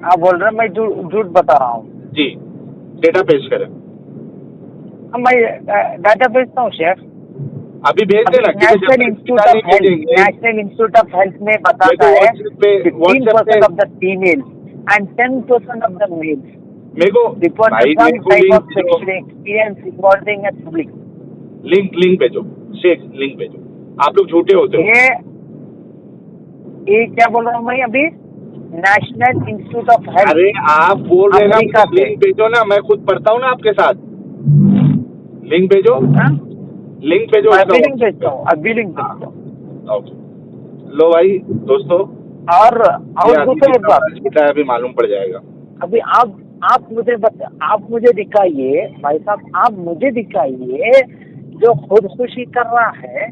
आप बोल रहे हैं मैं झूठ बता रहा हूँ जी, डेटा पेश करें। मैं डाटा भेजता हूँ शेफ। अभी भेज देना। नेशनल इंस्टीट्यूट ऑफ हेल्थ में बताता है 15% of the female and 10% of the males मेरे को reported some type of sexual experience involving a public. Link भेजो शेख, लिंक भेजो। आप लोग झूठे होते हो। ये क्या बोल रहा हूँ मैं अभी? National institute of health. अरे आप बोल रहे हैं ना, लिंक भेजो ना, मैं खुद पढ़ता हूँ ना आपके साथ। लिंक भेजो। लिंक भेजो। अभी लिंक भेजता हूँ। लो भाई दोस्तों, और दूसरी बात अभी मालूम पड़ जाएगा। अभी आप मुझे दिखाइए भाई साहब, आप मुझे दिखाइए जो खुदकुशी कर रहा है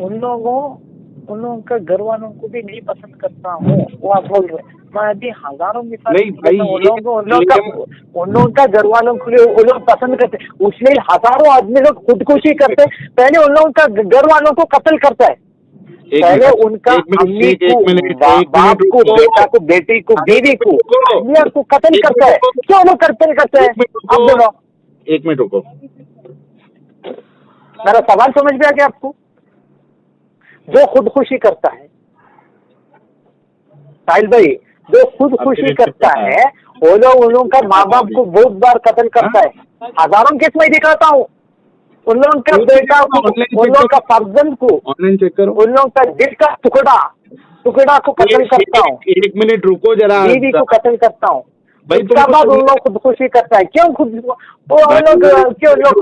उन लोगों का घर वालों को भी नहीं पसंद करता हूँ। वो आप बोल रहे हैं, मैं अभी हजारों मिसाल उन लोगों का घर वालों को वो लोग पसंद करते, उसलिए हजारों आदमी लोग खुदकुशी करते। पहले उन लोगों का घर वालों को कत्ल करता है, पहले उनका अम्मी को, बाप को, बेटा को, बेटी को, बीवी को कत्ल करता है। क्यों लोग कत्ल करते हैं? आप बोलो। 1 मिनट रुको। मेरा सवाल समझ में आ गया आपको? जो खुदकुशी करता है साहिल भाई, जो खुदकुशी करता है वो लोगों का माँ बाप को बहुत बार कत्ल करता है। हजारों केस में दिखाता हूँ। उन लोगों का बेटा को, उन लोगों का फर्जंद को, ऑनलाइन चेक करो, उन लोगों का दिल का टुकड़ा को कत्ल करता हूँ। 1 मिनट रुको जरा। बीवी को कत्ल करता हूँ। उसका बाद उन लोग खुदकुशी करता है। क्यों लोग को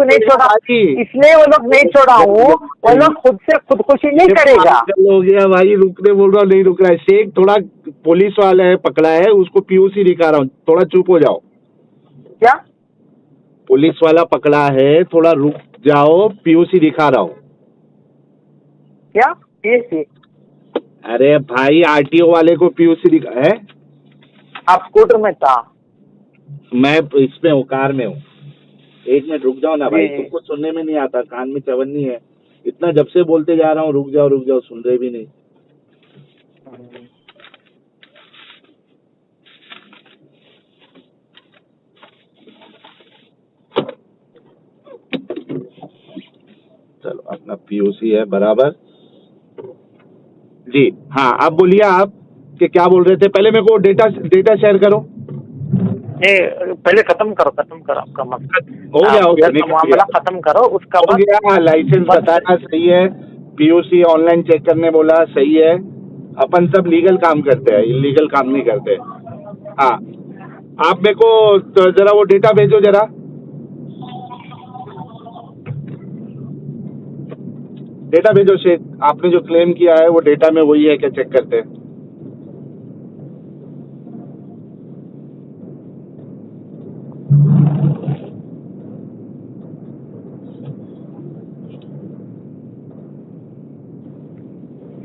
नहीं छोड़ा? इसलिए वो लोग नहीं छोड़ा हूँ। वो लोग खुद से खुदकुशी नहीं करेगा। हो गया भाई, रुकने बोल रहा, नहीं रुक रहा है शेख। थोड़ा पुलिस वाला है पकड़ा है, उसको पीयूसी दिखा रहा हूँ, थोड़ा चुप हो जाओ। क्या? पुलिस वाला पकड़ा है, थोड़ा रुक जाओ, पीयूसी दिखा रहा हूँ। क्या पीयूसी? अरे भाई आरटीओ वाले को पीयूसी दिखा है। आप स्कूटर में था? मैं इसमें हूँ, कार में हूँ। 1 मिनट रुक जाओ ना भाई, तुमको सुनने में नहीं आता, कान में चवन्नी है। इतना जब से बोलते जा रहा हूँ रुक जाओ, सुन रहे भी नहीं। चलो, अपना पीयूसी है बराबर जी। हाँ, आप बोलिए, आप कि क्या बोल रहे थे? पहले मेरे को डेटा शेयर करो। पहले खत्म करो आपका मकसद हो गया मामला खत्म करो, उसका हो गया। लाइसेंस बताना सही है, पीयूसी ऑनलाइन चेक करने बोला सही है। अपन सब लीगल काम करते हैं, इलीगल काम नहीं करते। हाँ, आप मेरे को तो जरा वो डेटा भेजो जरा। डेटा भेजो शेख, आपने जो क्लेम किया है वो डेटा में वही है क्या, चेक करते हैं।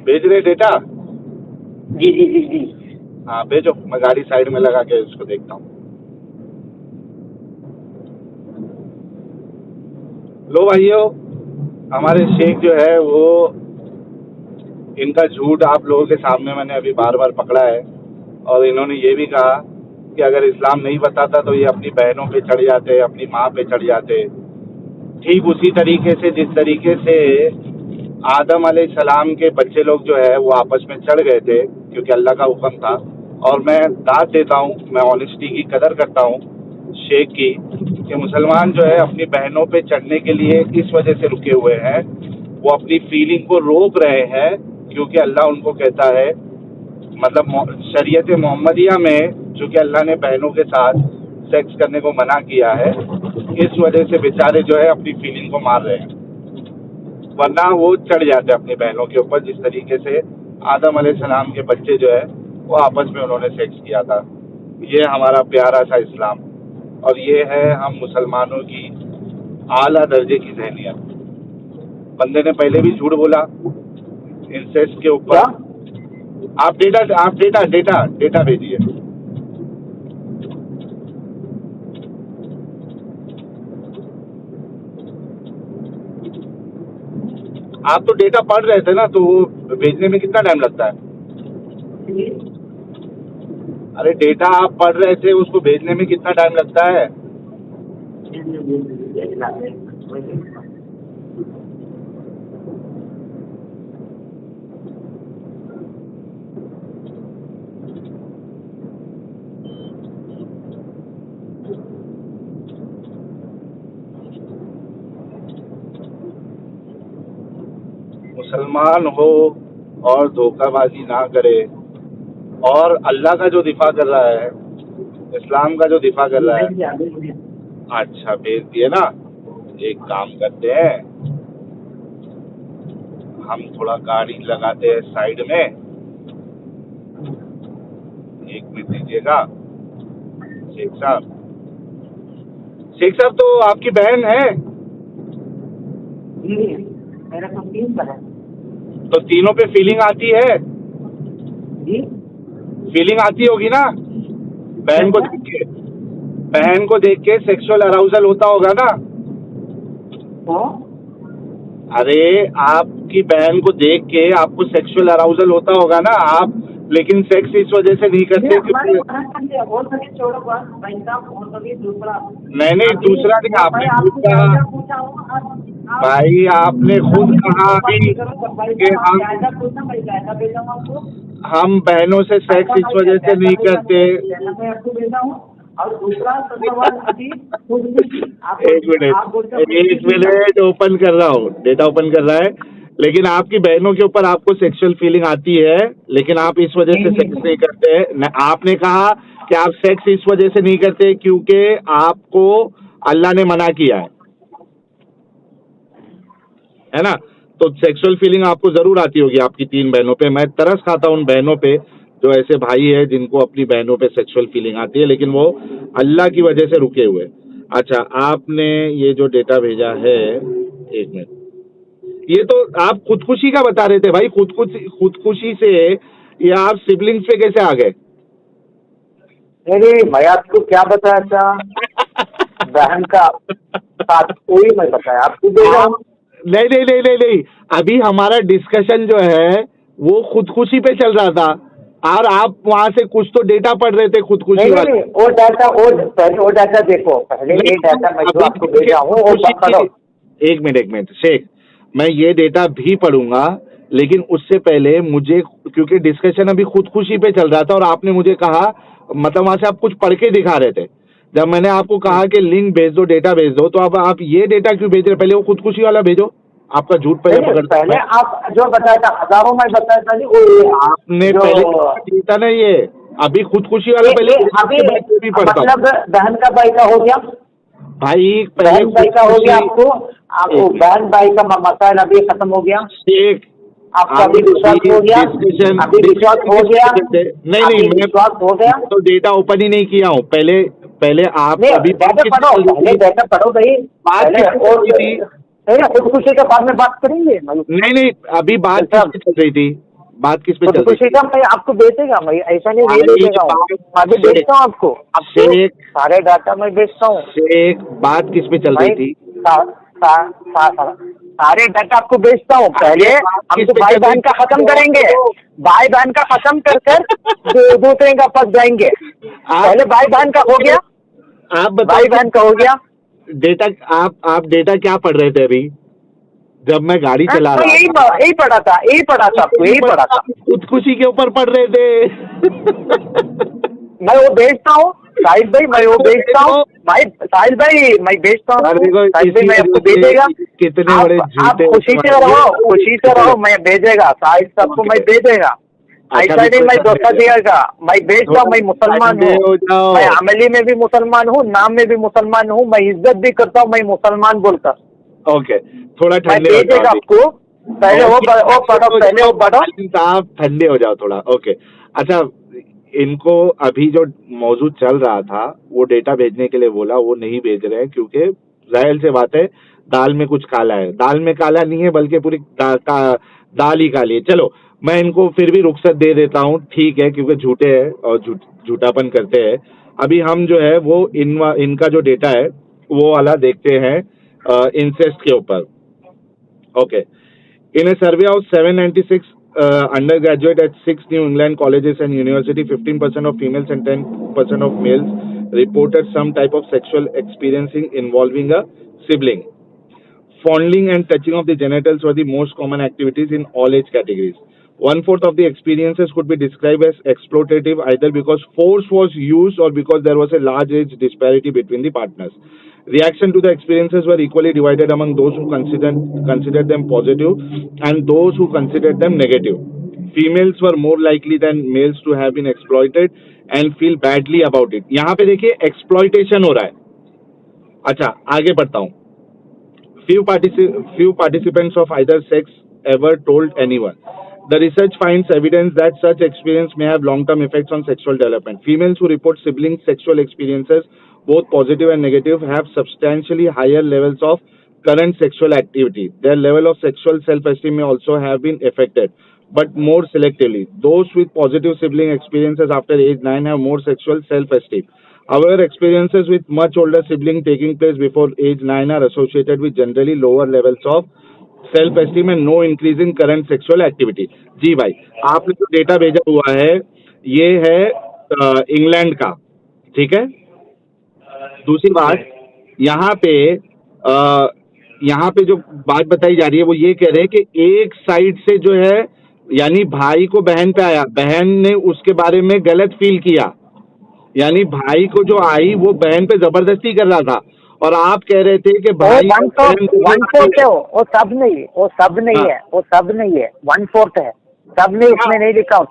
भेज रहे डेटा? जी। हाँ भेजो, मैं गाड़ी साइड में लगा के उसको देखता हूँ। लो भाइयों, हमारे शेख जो है वो, इनका झूठ आप लोगों के सामने मैंने अभी बार बार पकड़ा है। और इन्होंने ये भी कहा कि अगर इस्लाम नहीं बताता तो ये अपनी बहनों पे चढ़ जाते, अपनी माँ पे चढ़ जाते। ठीक उसी तरीके से जिस तरीके से आदम अलैहिस्सलाम के बच्चे लोग जो है वो आपस में चढ़ गए थे, क्योंकि अल्लाह का हुक्म था। और मैं दाद देता हूँ, मैं ऑनेस्टी की कदर करता हूँ शेख की, कि मुसलमान जो है अपनी बहनों पे चढ़ने के लिए इस वजह से रुके हुए हैं। वो अपनी फीलिंग को रोक रहे हैं, क्योंकि अल्लाह उनको कहता है, मतलब शरीयत मोहम्मदिया में चूँकि अल्लाह ने बहनों के साथ सेक्स करने को मना किया है, इस वजह से बेचारे जो है अपनी फीलिंग को मार रहे हैं। वरना वो चढ़ जाते अपनी बहनों के ऊपर, जिस तरीके से आदम अलैहिस्सलाम के बच्चे जो है वो आपस में उन्होंने सेक्स किया था। ये हमारा प्यारा सा इस्लाम, और ये है हम मुसलमानों की आला दर्जे की ज़हनियत। बंदे ने पहले भी झूठ बोला इंसेस्ट के ऊपर। आप डेटा भेजिए। आप तो डेटा पढ़ रहे थे ना, तो वो भेजने में कितना टाइम लगता है? अरे डेटा आप पढ़ रहे थे, उसको भेजने में कितना टाइम लगता है? मुसलमान हो और धोखाबाजी ना करे, और अल्लाह का जो दिफा कर रहा है, इस्लाम का जो दिफा कर रहा है। अच्छा, भेज दिए ना। एक काम करते हैं, हम थोड़ा गाड़ी लगाते हैं साइड में, 1 मिनट दीजिएगा। शेख साहब, शेख साहब तो आपकी बहन है? मेरा तो 3 है। तो तीनों पे फीलिंग आती है? जी, फीलिंग आती होगी ना बहन को देख के? बहन को देख के सेक्सुअल अराउजल होता होगा ना? तो अरे, आपकी बहन को देख के आपको सेक्सुअल अराउजल होता होगा ना? आप लेकिन सेक्स इस वजह से नहीं करते क्योंकि नहीं, दूसरा नहीं, आपने खुद कहा भाई, आपने खुद कहा अभी कि हम बहनों से सेक्स इस वजह से नहीं करते। और दूसरा सवाल अभी एक मिनट ओपन कर रहा हूँ, डेटा ओपन कर रहा है। लेकिन आपकी बहनों के ऊपर आपको सेक्सुअल फीलिंग आती है, लेकिन आप इस वजह से सेक्स नहीं करते। आपने कहा कि आप सेक्स इस वजह से नहीं करते क्योंकि आपको अल्लाह ने मना किया है ना? तो सेक्सुअल फीलिंग आपको जरूर आती होगी आपकी 3 बहनों पे। मैं तरस खाता हूँ उन बहनों पे जो ऐसे भाई है जिनको अपनी बहनों पे सेक्सुअल फीलिंग आती है, लेकिन वो अल्लाह की वजह से रुके हुए। अच्छा, आपने ये जो डेटा भेजा है, 1 मिनट, ये तो आप खुदकुशी का बता रहे थे भाई। खुदकुशी से ये आप सिबलिंग्स पे कैसे आ गए? नहीं, मैं आपको क्या बताया था? बहन का साथ कोई मैं बताया आपको देगा। नहीं, अभी हमारा डिस्कशन जो है वो खुदकुशी पे चल रहा था, और आप वहाँ से कुछ तो डेटा पढ़ रहे थे खुदकुशी वाला। नहीं, वो डाटा वो डाटा देखो, पहले ये डाटा मैं जो आपको भेजा हूँ वो पढ़ो। एक मिनट शेख, मैं ये डेटा भी पढ़ूंगा, लेकिन उससे पहले मुझे, क्योंकि डिस्कशन अभी खुदकुशी पे चल रहा था और आपने मुझे कहा, मतलब वहाँ से आप कुछ पढ़ के दिखा रहे थे। जब मैंने आपको कहा कि लिंक भेज दो, डेटा भेज दो, तो अब आप ये डेटा क्यों भेज रहे? पहले वो खुदकुशी वाला भेजो, आपका झूठ पहले पहले आप जो बताया था, हजारों में बताया था वो आपने पहले दिया था ना। ये अभी खुदकुशी वाला पहले अभी मतलब बहन का भाई का हो गया भाई, बहन भाई का हो गया। आपको बहन भाई का मसाइल अभी खत्म हो गया। एक आपका अभी विश्वास हो गया, अभी विश्वास हो गया। नहीं, मैं विश्वास हो गया तो डेटा ओपन ही नहीं किया हूँ। पहले आप अभी डेटा पढ़ो भाई। खुदकुशी के बाद में बात करेंगे। नहीं, अभी बात किस पे चल रही थी? बात किस पे चल रही थी? खुदकुशी का मैं आपको बेचेगा, मैं ऐसा नहीं बेचेगा हूँ, अभी बेचता हूँ आपको सारे डाटा मैं बेचता हूँ। एक बात किस पे चल रही थी? सारे डाटा आपको बेचता हूँ। पहले हम तो भाई बहन का खत्म करेंगे, भाई बहन का खत्म कर दूसरे का फंस जाएंगे। पहले भाई बहन का हो गया, आप भाई बहन का हो गया डेटा। आप डेटा क्या पढ़ रहे थे अभी जब मैं गाड़ी चला रहा था? यही पढ़ा था आपको, यही पढ़ा था। खुदकुशी के ऊपर पढ़ रहे थे। मैं वो बेचता हूँ साहिल भाई, मैं वो बेचता हूँ भाई, साहिल भाई मैं बेचता हूँ। साहिल भाई मैं आपको भेजेगा, कितने बड़े आप खुशी से रहो, मैं भेजेगा साहिल सबको, मैं भेजेगा। ऐसा नहीं मैं धोखा दिएगा, मैं बेचता हूँ। मैं मुसलमान हूँ, मैं अमली में भी मुसलमान हूँ, नाम में भी मुसलमान हूँ, मैं इज्जत भी करता हूँ, मैं मुसलमान बोलकर। ओके, थोड़ा ठंडे भेजेगा आपको। पहले वो पढ़ो। आप ठंडे हो जाओ थोड़ा। ओके, अच्छा, इनको अभी जो मौजूद चल रहा था वो डेटा भेजने के लिए बोला, वो नहीं भेज रहे हैं क्योंकि जाहिर से बात है दाल में कुछ काला है। दाल में काला नहीं है, बल्कि पूरी दाल ही काली है। चलो, मैं इनको फिर भी रुख्सत दे देता हूँ, ठीक है, क्योंकि झूठे हैं और झूठापन करते हैं। अभी हम जो है वो इनका जो डेटा है वो वाला देखते हैं इंसेस्ट के ऊपर। Okay, in A survey of 796 undergraduate at 6 New England colleges and university, 15% of females and 10% of males reported some type of sexual experiencing involving a sibling. Fondling and touching of the genitals were the most common activities in all age categories. 1/4 of the experiences could be described as exploitative, either because force was used or because there was a large age disparity between the partners. Reaction to the experiences were equally divided among those who considered them positive and those who considered them negative. Females were more likely than males to have been exploited and feel badly about it. यहाँ पे देखिए exploitation हो रहा है. अच्छा, आगे बढ़ता हूँ. Few participants of either sex ever told anyone. The research finds evidence that such experience may have long-term effects on sexual development. Females who report sibling sexual experiences, both positive and negative, have substantially higher levels of current sexual activity. Their level of sexual self-esteem may also have been affected, but more selectively. Those with positive sibling experiences after age 9 have more sexual self-esteem. However, experiences with much older sibling taking place before age 9 are associated with generally lower levels of self-esteem and no increase in current sexual activity. जी भाई, आपने जो data भेजा हुआ है ये है England का, ठीक है. दूसरी बात, यहाँ पे जो बात बताई जा रही है वो ये कह रहे हैं कि एक साइड से जो है, यानी भाई को बहन पे आया, बहन ने उसके बारे में गलत फील किया, यानी भाई को जो आई वो बहन पे जबरदस्ती कर रहा था, और आप कह रहे थे कि भाई 1/4 है, वो सब नहीं है, वो सब नहीं है, वो सब नहीं है, 1/4 है, सब नहीं, इसमें नहीं लिखा हूँ,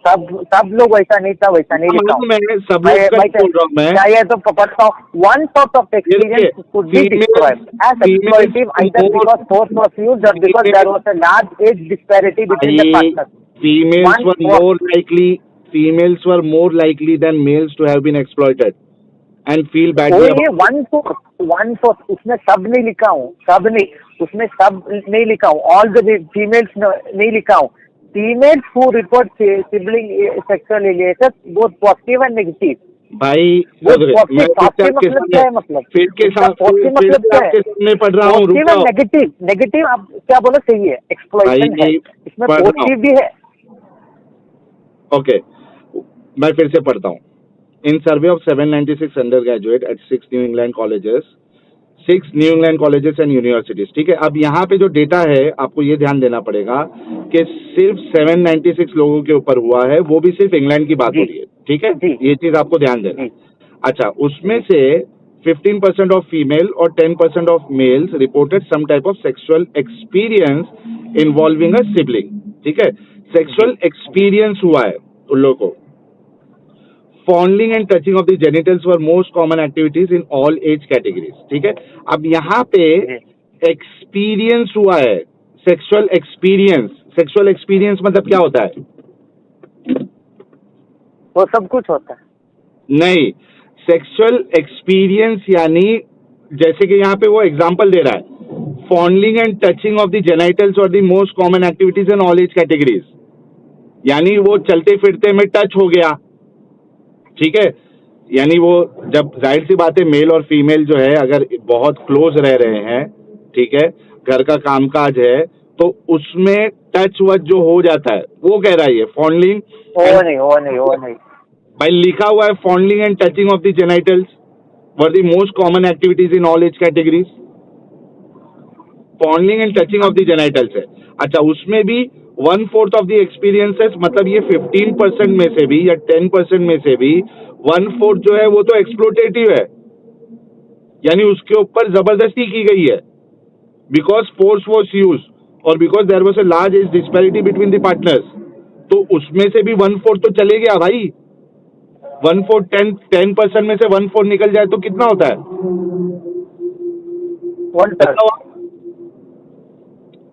सब लोग वैसा नहीं था, वैसा नहीं लिखा हूँ. मैं सब लोग मैं चाहिए तो पढ़ता हूँ. 1/4 of experience could be described as exploitative either because force was used or because there was a large age disparity between the partners. Females were more likely than males to have been exploited and feel badly about it. 1/4 उसमें सब नहीं लिखा हूँ, सब नहीं, उसमें सब नहीं लिखा हूँ, all the females नहीं लिखा हूँ. Females who report sibling sexual relations both positive and negative. भाई मतलब फिर के सामने पढ़ रहा हूँ. नेगेटिव आप क्या बोलो, सही है, एक्सप्लॉइटेशन है, इसमें पॉजिटिव भी है. ओके, मैं फिर से पढ़ता हूँ. In survey of 796 undergraduate at 6 New England colleges and universities. ठीक है, अब यहाँ पे जो डेटा है आपको ये ध्यान देना पड़ेगा कि सिर्फ 796 लोगों के ऊपर हुआ है, वो भी सिर्फ इंग्लैंड की बात हो रही है. ठीक है, ये चीज आपको ध्यान देना. अच्छा, उसमें से 15% ऑफ फीमेल और 10% of males reported some type of sexual experience involving a sibling. ठीक है, सेक्सुअल एक्सपीरियंस हुआ है उन लोगों को. Fondling and touching of the genitals were most common activities in all age categories. ठीक है, अब यहाँ पे एक्सपीरियंस हुआ है, सेक्सुअल एक्सपीरियंस मतलब क्या होता है? वो सब कुछ होता है. नहीं, सेक्सुअल एक्सपीरियंस यानी जैसे कि यहाँ पे वो एग्जांपल दे रहा है, fondling and touching of the genitals were the most common activities in all age categories. यानी वो चलते फिरते में टच हो गया. ठीक है, यानी वो जब, जाहिर सी बात है, मेल और फीमेल जो है अगर बहुत क्लोज रह रहे हैं, ठीक है, घर का कामकाज है, तो उसमें टच वच जो हो जाता है वो कह रहा है फॉन्डलिंग. वो नहीं भाई लिखा हुआ है fondling and touching of the genitals were the most common activities in all age categories. Fondling and touching of the genitals है. अच्छा, उसमें भी 1/4 ऑफ द एक्सपीरियंसेस, मतलब ये 15% में से भी या 10% में से भी 1/4 जो है वो तो एक्सप्लोटेटिव है, यानी उसके ऊपर जबरदस्ती की गई है, बिकॉज फोर्स वॉज यूज और because there was a large age disparity between the partners. तो उसमें से भी 1/4 तो चले गया भाई. 1/4 10% में से 1/4 निकल जाए तो कितना होता है?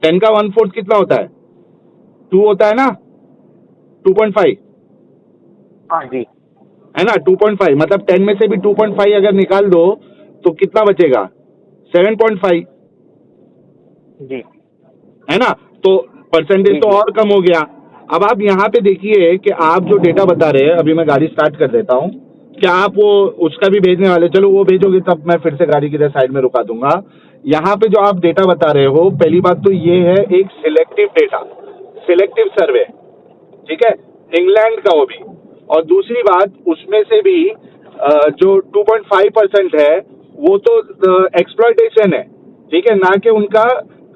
10 का 1/4 कितना होता है? 2 होता है ना, 2.5. हाँ जी, है ना, 2.5. मतलब 10 में से भी 2.5 अगर निकाल दो तो कितना बचेगा? 7.5 जी, है ना. तो परसेंटेज तो और कम हो गया. अब आप यहाँ पे देखिए कि आप जो डेटा बता रहे हैं, अभी मैं गाड़ी स्टार्ट कर देता हूँ, क्या आप वो उसका भी भेजने वाले? चलो वो भेजोगे तब मैं फिर से गाड़ी की साइड में रुका दूंगा. यहाँ पे जो आप डेटा बता रहे हो, पहली बात तो ये है एक सिलेक्टिव डेटा, सिलेक्टिव सर्वे. ठीक है, इंग्लैंड का वो भी। और दूसरी बात, उसमें से भी जो 2.5% है वो तो एक्सप्लॉयटेशन है, ठीक है, ना कि उनका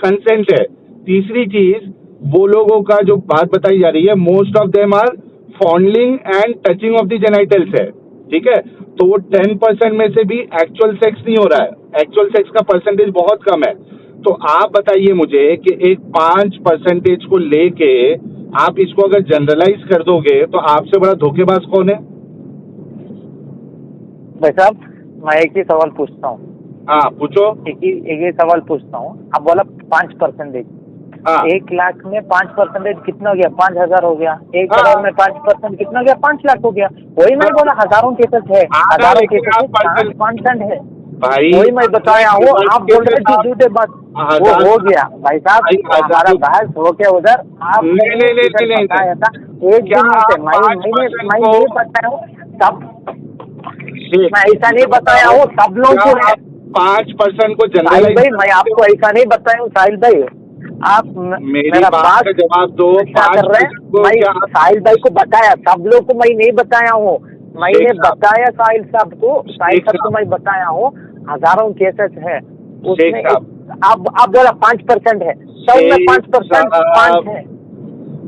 कंसेंट है। तीसरी चीज, वो लोगों का जो बात बताई जा रही है, most of them are fondling and touching of the genitals है, ठीक है। तो वो 10% में से भी एक्चुअल सेक्स नहीं हो रहा है, एक्चुअल सेक्स का परसेंटेज बहुत कम है। तो आप बताइए मुझे कि एक 5% को लेके आप इसको अगर जनरलाइज कर दोगे तो आपसे बड़ा धोखेबाज कौन है? भाई साहब, मैं एक ही सवाल पूछता हूँ। हाँ पूछो। एक ही सवाल पूछता हूँ। आप बोला 5%। हाँ 1 लाख में 5% कितना हो गया? 5,000 हो गया। 1 हाँ। करोड़ में 5% कितना हो गया? 5 लाख हो गया। वही मैं बोला, हजारों केसेस है, हजारों केसेस है, 5% है भाई, वही मैं बताया हूँ। आप बोल रहे थे झूठे बात, वो हो गया। भाई साहब, हमारा बहस हो गया उधर। आप नहीं बताया था एक दिन से, मैं नहीं बताया हूँ तब, मैं ऐसा नहीं बताया हूँ सब लोग को है। 5% को साहिल जनरलाइज भाई, मैं आपको ऐसा नहीं बताया हूँ। साहिल भाई, आप मेरा बात का जवाब दो। कर रहे हैं। मैं साहिल भाई को बताया, सब लोग को मैं नहीं बताया हूँ। मैंने बताया साहिल साहब को मैं बताया हूँ हजारों केसेस है उसमें। आप बोला 5% है, सब में 5% है।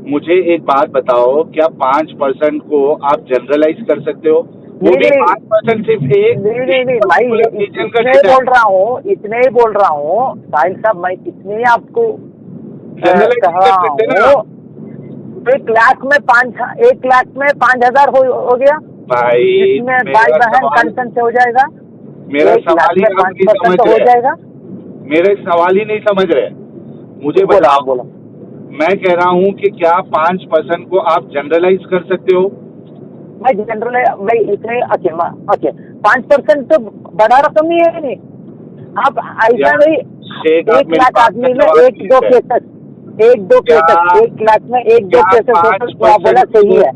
मुझे एक बात बताओ, क्या 5% को आप जनरलाइज कर सकते हो? वो भी 5% सिर्फ एक नहीं, मैं इतने ही बोल रहा हूँ, इतने ही बोल रहा हूँ साहिल साहब, मैं इतने ही आपको कह रहा हूँ। 1 लाख में 5,000 हो गया भाई, इसमें भाई बहन कंसेंट से हो जाएगा। मेरा सवाल ही आप नहीं समझ हो रहे, जाएगा। मेरे सवाल ही नहीं समझ रहे। मुझे बताओ, मैं कह रहा हूँ कि क्या 5% को आप जनरलाइज कर सकते हो? मैं भाई इतने ओके 5% तो बड़ा रकम ही है नहीं। आप ऐसा नहीं, 1 लाख आदमी में 1-2 केसेस, 1 लाख में 1-2 केसेस होता, बोला सही है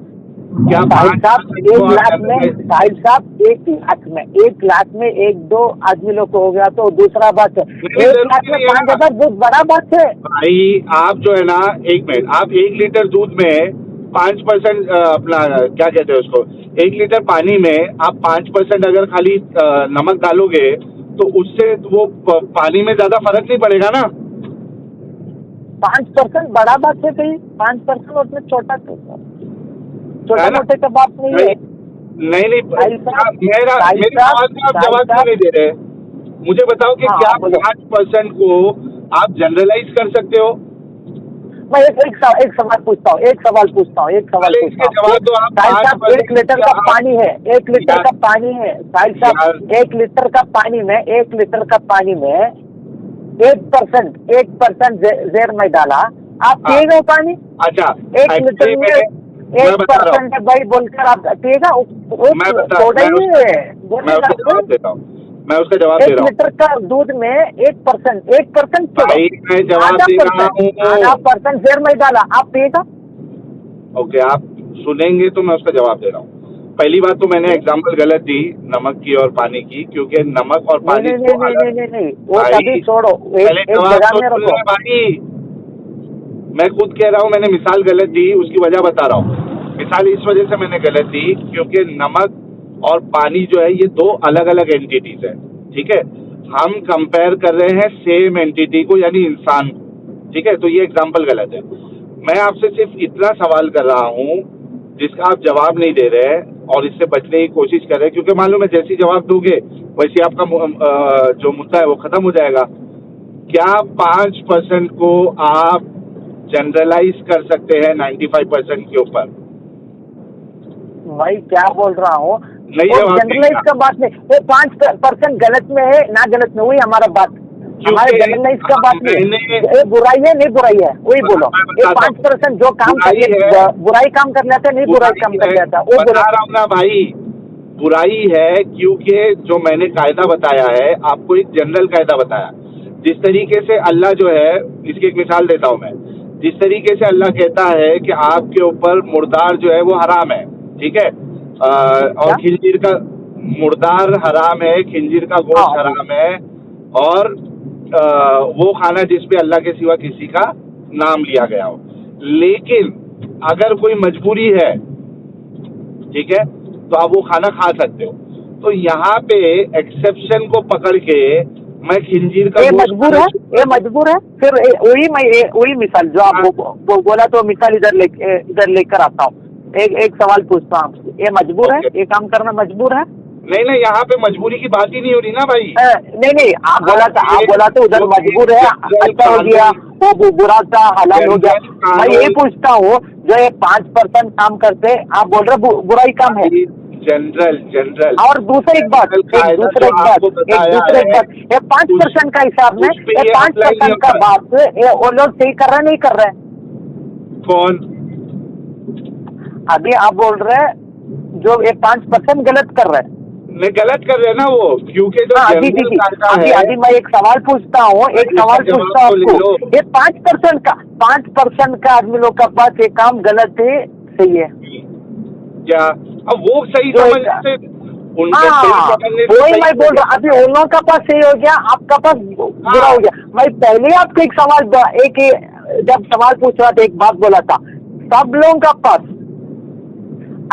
क्या साहिल साहब? 1 लाख में साहिल साहब, 1 लाख में 1-2 आदमी लोग को हो गया तो दूसरा बात है। 1 लाख में 5,000 बहुत बड़ा बात है भाई। आप जो है ना, 1 मिनट, आप 1 लीटर दूध में 5% अपना क्या कहते हैं उसको, 1 लीटर पानी में आप 5% अगर खाली नमक डालोगे तो उससे वो पानी में ज्यादा फर्क नहीं पड़ेगा ना। 5% बड़ा बात है भाई। 5% उसमें छोटा मोटे का बात नहीं है। नहीं मेरे सवाल का आप जवाब क्यों नहीं दे रहे? मुझे बताओ कि क्या 5% को आप जनरलाइज कर सकते हो? मैं एक सवाल पूछता हूँ। जवाब दो आप। साहिल साहब, 1 लीटर का पानी है, 1 लीटर का पानी है साहिल साहब, 1 लीटर का पानी में 1% जहर में डाला, आप पिएगा पानी? अच्छा, 1 लीटर में 1% भाई बोलकर आप पिएगा? मैं उसका जवाब दे रहा हूँ। 1 लीटर का दूध में 1% भाई मैं जवाब दे रहा हूँ। आधा परसेंट जहर में डाला, आप पिएगा? ओके, आप सुनेंगे तो मैं उसका जवाब दे रहा हूँ। पहली बात तो मैंने एग्जांपल गलत दी नमक की और पानी की, क्योंकि नमक और पानी नहीं, वो सभी छोड़ो, एक जगह में रखो भाई। मैं खुद कह रहा हूँ, मैंने मिसाल गलत दी, उसकी वजह बता रहा हूँ। मिसाल इस वजह से मैंने गलत दी क्योंकि नमक और पानी जो है ये 2 अलग अलग एंटिटीज है, ठीक है। हम कंपेयर कर रहे हैं सेम एंटिटी को, यानी इंसान को, ठीक है। तो ये एग्जांपल गलत है। मैं आपसे सिर्फ इतना सवाल कर रहा हूँ जिसका आप जवाब नहीं दे रहे और इससे बचने की कोशिश कर रहे हैं, क्योंकि मालूम है जैसे जवाब दोगे वैसे आपका जो मुद्दा है वो खत्म हो जाएगा। क्या 5% को आप जनरलाइज कर सकते हैं 95% के ऊपर? भाई क्या बोल रहा हूँ, जनरलाइज का बात नहीं, वो 5% गलत में है ना, गलत में, वही हमारा बात, हमारे जनरलाइज का बात नहीं। ये बुराई है नहीं बुराई है, वही बोलो। ये 5% जो काम बुराई काम कर लेता है, नहीं बुराई काम कर लेता, वो बता रहा हूँ ना भाई। बुराई है क्योंकि जो मैंने कायदा बताया है आपको, एक जनरल कायदा बताया। जिस तरीके से अल्लाह जो है, इसकी एक मिसाल देता हूँ मैं। जिस तरीके से अल्लाह कहता है कि आपके ऊपर मुर्दार जो है वो हराम है, ठीक है, और खिंजीर का मुर्दार हराम है, खिंजीर का गोश्त हराम है, और वो खाना जिसपे अल्लाह के सिवा किसी का नाम लिया गया हो। लेकिन अगर कोई मजबूरी है, ठीक है, तो आप वो खाना खा सकते हो। तो यहाँ पे एक्सेप्शन को पकड़ के मैं खिंजीर का ये मजबूर है, ये मजबूर है। फिर वही मिसाल जो आप बोला, तो मिसाल इधर लेकर आता हूँ। एक सवाल पूछता हूँ आपसे, ये मजबूर है, ये काम करना मजबूर है? नहीं, यहाँ पे मजबूरी की बात ही नहीं हो रही ना भाई। नहीं, आप बोला तो उधर मजबूर है, अच्छा हो गया, वो बुरा था हलाल हो गया। मैं यही पूछता हूँ, जो ये 5% काम करते, आप बोल रहे बुरा ही काम है। जनरल और दूसरी एक बात, ये 5% का हिसाब में, ये 5% का बात वो लोग सही कर रहे नहीं कर रहे? कौन? अभी आप बोल रहे हैं जो ये 5% गलत कर रहे हैं। नहीं, गलत कर रहे हैं ना वो, क्योंकि जो अभी मैं एक सवाल पूछता हूँ, आपको। ये 5% का आदमी लोग का पास ये काम गलत है, सही है क्या? अब वो सही समझते, वही मैं बोल रहा। अभी उन लोगों का पास सही हो गया, आपका पास बुरा हो गया। मैं पहले आपको एक सवाल, जब सवाल पूछ रहा था, एक बात बोला था, सब लोगों का पास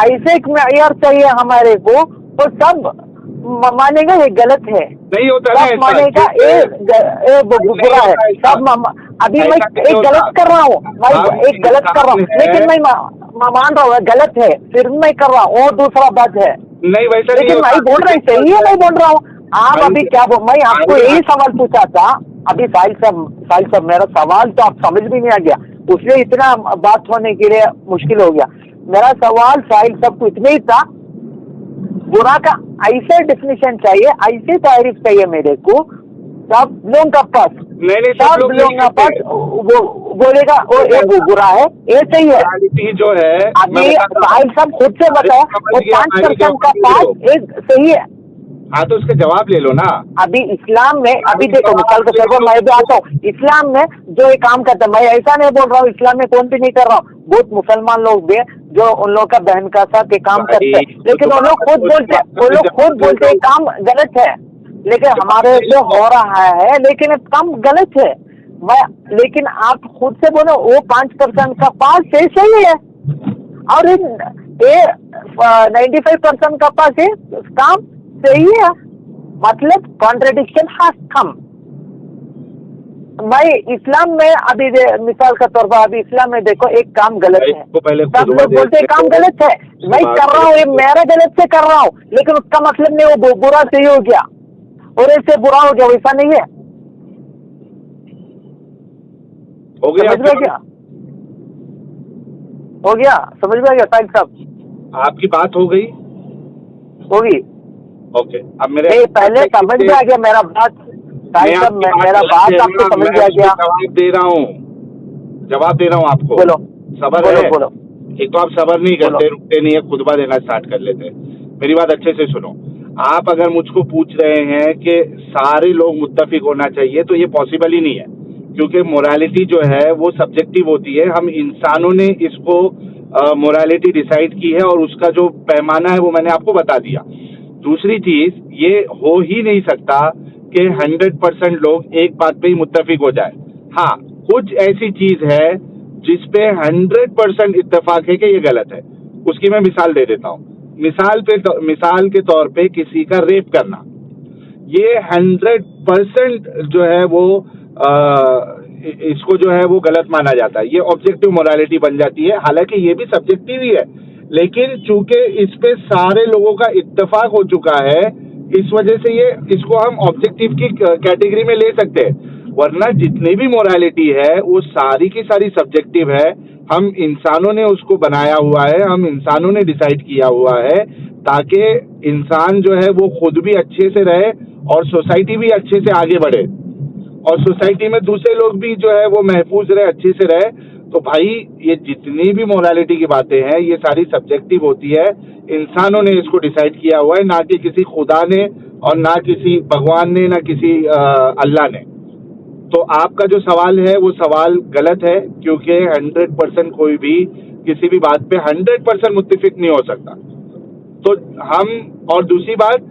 ऐसे एक मेयार चाहिए हमारे को, तो सब मानेगा ये गलत है, नहीं होता ना, मानेगा ये बुरा है सब। अभी मैं एक गलत कर रहा हूँ, लेकिन मैं मान रहा हूँ गलत है, फिर मैं कर रहा हूँ, और दूसरा बात है। नहीं, वैसा लेकिन मैं बोल रहा हूँ सही है, मैं बोल रहा हूँ। आप अभी क्या मैं आपको यही सवाल पूछा था अभी, साहिल साहब मेरा सवाल तो आप समझ भी नहीं आ गया, उसलिए इतना बात होने के लिए मुश्किल हो गया। मेरा सवाल साहिल साहब को इतना ही था, बुरा का ऐसे डेफिनेशन चाहिए, ऐसे तारीफ चाहिए मेरे को, सब लोगों का पास, सब लोगों का पास वो बोलेगा वो बुरा है, ये सही है। जो है अभी साहिल साहब खुद से बताया, वो 5% का पास एक सही है। हाँ, तो उसका जवाब ले लो ना। अभी इस्लाम में, अभी देखो मिसाल के तौर पर मैं भी आता हूँ, इस्लाम में जो ये काम करता है, मैं ऐसा नहीं बोल रहा हूँ इस्लाम में कौन भी नहीं कर रहा हूँ, बहुत मुसलमान लोग भी जो उन लोग का बहन का साथ ये काम करते हैं, लेकिन वो लोग खुद बोलते काम गलत है, लेकिन हमारे जो हो रहा है, लेकिन काम गलत है। लेकिन आप खुद से बोलो वो 5% का पास सही है, और ये 95% का पास है काम सही है, मतलब कॉन्ट्रडिक्शन हैज कम। मैं इस्लाम में अभी मिसाल का तौर पर, अभी इस्लाम में देखो एक काम गलत है, सब लोग बोलते हैं काम गलत है, मैं कर रहा हूँ, ये मेरा गलत से कर रहा हूँ, लेकिन उसका मतलब नहीं वो बुरा सही हो गया और ऐसे बुरा हो गया, वैसा नहीं है। हो गया समझ में आ गया साहिल साहब? आपकी बात हो गई होगी। ओके, अब मेरे पहले समझ में आ गया मेरा बात साहिल साहब, मेरा बात आपको समझ में आ गया। जवाब दे रहा हूँ आपको। बोलो, सबर है? बोलो। एक तो आप सबर नहीं करते, रुकते नहीं है, खुतबा देना स्टार्ट कर लेते। मेरी बात अच्छे से सुनो। आप अगर मुझको पूछ रहे हैं कि सारे लोग मुत्तफिक होना चाहिए, तो ये पॉसिबल ही नहीं है, क्योंकि मोरालिटी जो है वो सब्जेक्टिव होती है। हम इंसानों ने इसको मोरालिटी डिसाइड की है, और उसका जो पैमाना है वो मैंने आपको बता दिया। दूसरी चीज, ये हो ही नहीं सकता कि 100% लोग एक बात पे ही मुत्तफिक हो जाए। हाँ, कुछ ऐसी चीज है जिसपे 100% इत्तेफाक है कि ये गलत है। उसकी मैं मिसाल दे देता हूँ। मिसाल के तौर पे किसी का रेप करना, ये 100% जो है वो इसको जो है वो गलत माना जाता है, ये ऑब्जेक्टिव मोरालिटी बन जाती है। हालांकि ये भी सब्जेक्टिव ही है, लेकिन चूंकि इस पे सारे लोगों का इत्तेफाक हो चुका है, इस वजह से इसको हम ऑब्जेक्टिव की कैटेगरी में ले सकते हैं। वरना जितनी भी मोरालिटी है वो सारी की सारी सब्जेक्टिव है। हम इंसानों ने उसको बनाया हुआ है, हम इंसानों ने डिसाइड किया हुआ है, ताकि इंसान जो है वो खुद भी अच्छे से रहे और सोसाइटी भी अच्छे से आगे बढ़े, और सोसाइटी में दूसरे लोग भी जो है वो महफूज रहे, अच्छे से रहे। तो भाई, ये जितनी भी मोरालिटी की बातें हैं, ये सारी सब्जेक्टिव होती है। इंसानों ने इसको डिसाइड किया हुआ है, ना कि किसी खुदा ने, और ना किसी भगवान ने, ना किसी अल्लाह ने। तो आपका जो सवाल है वो सवाल गलत है, क्योंकि 100% कोई भी किसी भी बात पे 100% मुत्तफिक नहीं हो सकता। तो हम, और दूसरी बात,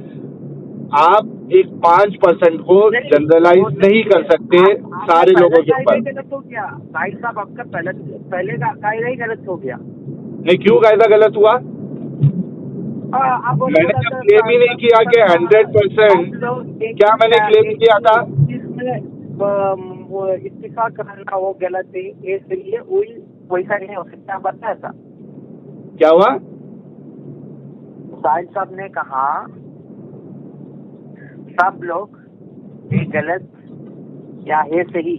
आप एक 5% को जनरलाइज नहीं कर सकते सारे लोगों के ऊपर। तो क्या साहिल साहब, आपका पहले का कायदा ही गलत हो गया। नहीं, क्यों कायदा गलत हुआ? मैंने जब क्लेम ही नहीं किया कि 100%, क्या मैंने क्लेम किया था? वो इस्तीफा करना वो गलत है, ये सही है, वही वैसा नहीं हो सकता, बताया था। क्या हुआ? साहिल साहब ने कहा सब लोग ये गलत या है सही,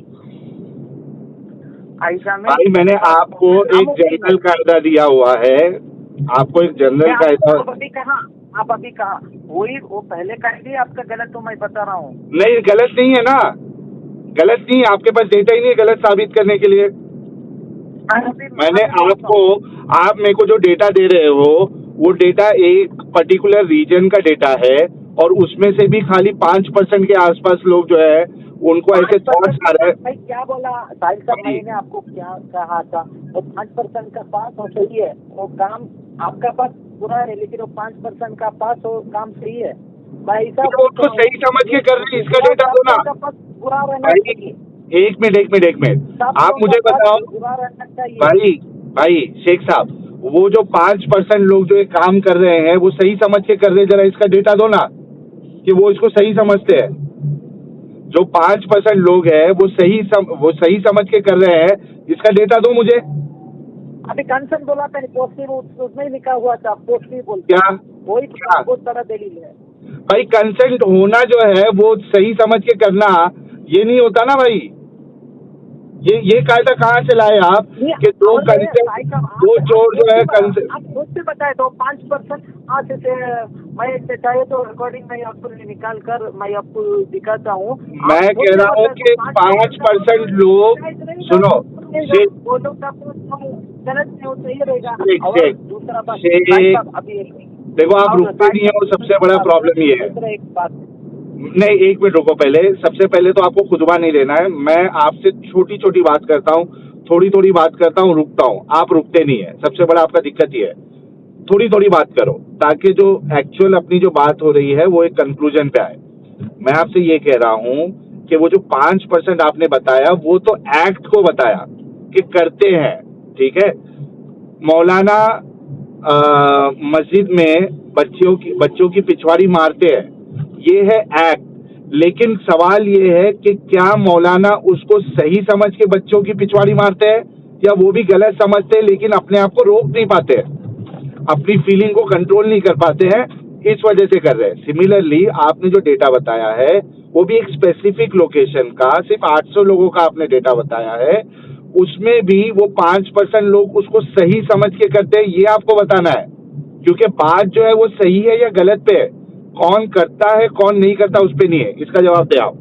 ऐसा में भाई मैंने आपको एक जनरल कायदा दिया हुआ है, आपको एक जनरल कायदा। आप अभी कहा वही, वो पहले कायदे आपका गलत, तो मैं बता रहा हूँ। नहीं, गलत नहीं है ना, गलत नहीं है, आपके पास डेटा ही नहीं है गलत साबित करने के लिए। मैंने आपको, आप मेरे को जो डेटा दे रहे हो वो डेटा एक पर्टिकुलर रीजन का डेटा है, और उसमें से भी खाली 5% के आसपास लोग जो है उनको ऐसे थॉट्स आ रहे हैं। भाई क्या बोला साहिल साहब, मैंने आपको क्या कहा था? वो 5% का पास हो सही है, वो काम आपका पास बुरा है, लेकिन वो 5% का पास हो काम सही है भाई साहब। उसको सही समझ के कर रहे हैं, इसका डेटा दो ना। बुरा रहना चाहिए। एक मिनट, आप मुझे बताओ भाई शेख साहब, वो जो 5% लोग जो ये काम कर रहे हैं वो सही समझ के कर रहे हैं, जरा इसका डेटा दो ना कि वो इसको सही समझते हैं। जो 5% लोग हैं वो सही समझ के कर रहे हैं, इसका डेटा दो मुझे। अभी कंसर्न बोला था, पॉजिटिव उसमें लिखा हुआ था, पॉजिटिव बोल क्या वही बहुत सारा दलील है भाई। कंसेंट होना जो है वो सही समझ के करना, ये नहीं होता ना भाई। ये कायदा कहाँ से लाए आप कि दो कंसेंट, दो चोर जो है कंसेंट। आप खुद से बताए तो 5% आज से मैं चाहे तो रिकॉर्डिंग में आपको निकाल कर मैं आपको दिखाता हूँ। मैं कह रहा हूँ कि 5% लोग, सुनो वो लोग गलत नहीं हो, सही रहेगा। दूसरा बात, अभी देखो आप रुकते नहीं हो, सबसे बड़ा प्रॉब्लम ये है। एक बात नहीं, एक मिनट रुको। सबसे पहले तो आपको खुदबा नहीं देना है। मैं आपसे छोटी छोटी बात करता हूँ, थोड़ी थोड़ी बात करता हूँ, रुकता हूँ, आप रुकते नहीं है। सबसे बड़ा आपका दिक्कत ये है, थोड़ी थोड़ी बात करो ताकि जो एक्चुअल अपनी जो बात हो रही है वो एक कंक्लूजन पे आए। मैं आपसे ये कह रहा हूँ कि वो जो 5% आपने बताया वो तो एक्ट को बताया कि करते हैं, ठीक है। मौलाना मस्जिद में बच्चों की पिछवाड़ी मारते हैं, ये है एक्ट। लेकिन सवाल ये है कि क्या मौलाना उसको सही समझ के बच्चों की पिछवाड़ी मारते हैं, या वो भी गलत समझते हैं लेकिन अपने आप को रोक नहीं पाते हैं, अपनी फीलिंग को कंट्रोल नहीं कर पाते हैं, इस वजह से कर रहे हैं। सिमिलरली आपने जो डेटा बताया है वो भी एक स्पेसिफिक लोकेशन का, सिर्फ 800 लोगों का आपने डेटा बताया है, उसमें भी वो 5% लोग उसको सही समझ के करते हैं, ये आपको बताना है। क्योंकि बात जो है वो सही है या गलत पे है, कौन करता है कौन नहीं करता उस पे नहीं है। इसका जवाब दे आप।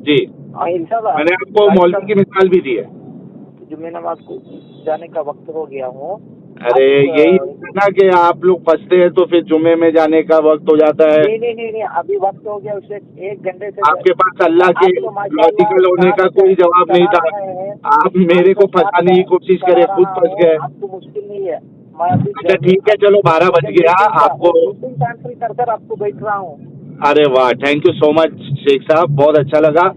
जी, मैंने आपको मौलवी की मिसाल भी दी है। जुम्मे नमाज को जाने का वक्त हो गया हूँ। अरे यही ना कि आप लोग फंसते हैं तो फिर जुम्मे में जाने का वक्त हो जाता है। नहीं, अभी वक्त हो गया, उसे 1 घंटे से आपके पास अल्लाह के लॉजिकल होने का कोई जवाब नहीं था। आप मेरे को फंसाने की कोशिश करे, खुद फंस गए। आपको मुश्किल नहीं है। अच्छा ठीक है, चलो 12 बज गया। आपको कैंसिल कर आपको बैठ रहा हूँ। अरे वाह, thank you so much Sheikh साहब, बहुत अच्छा लगा।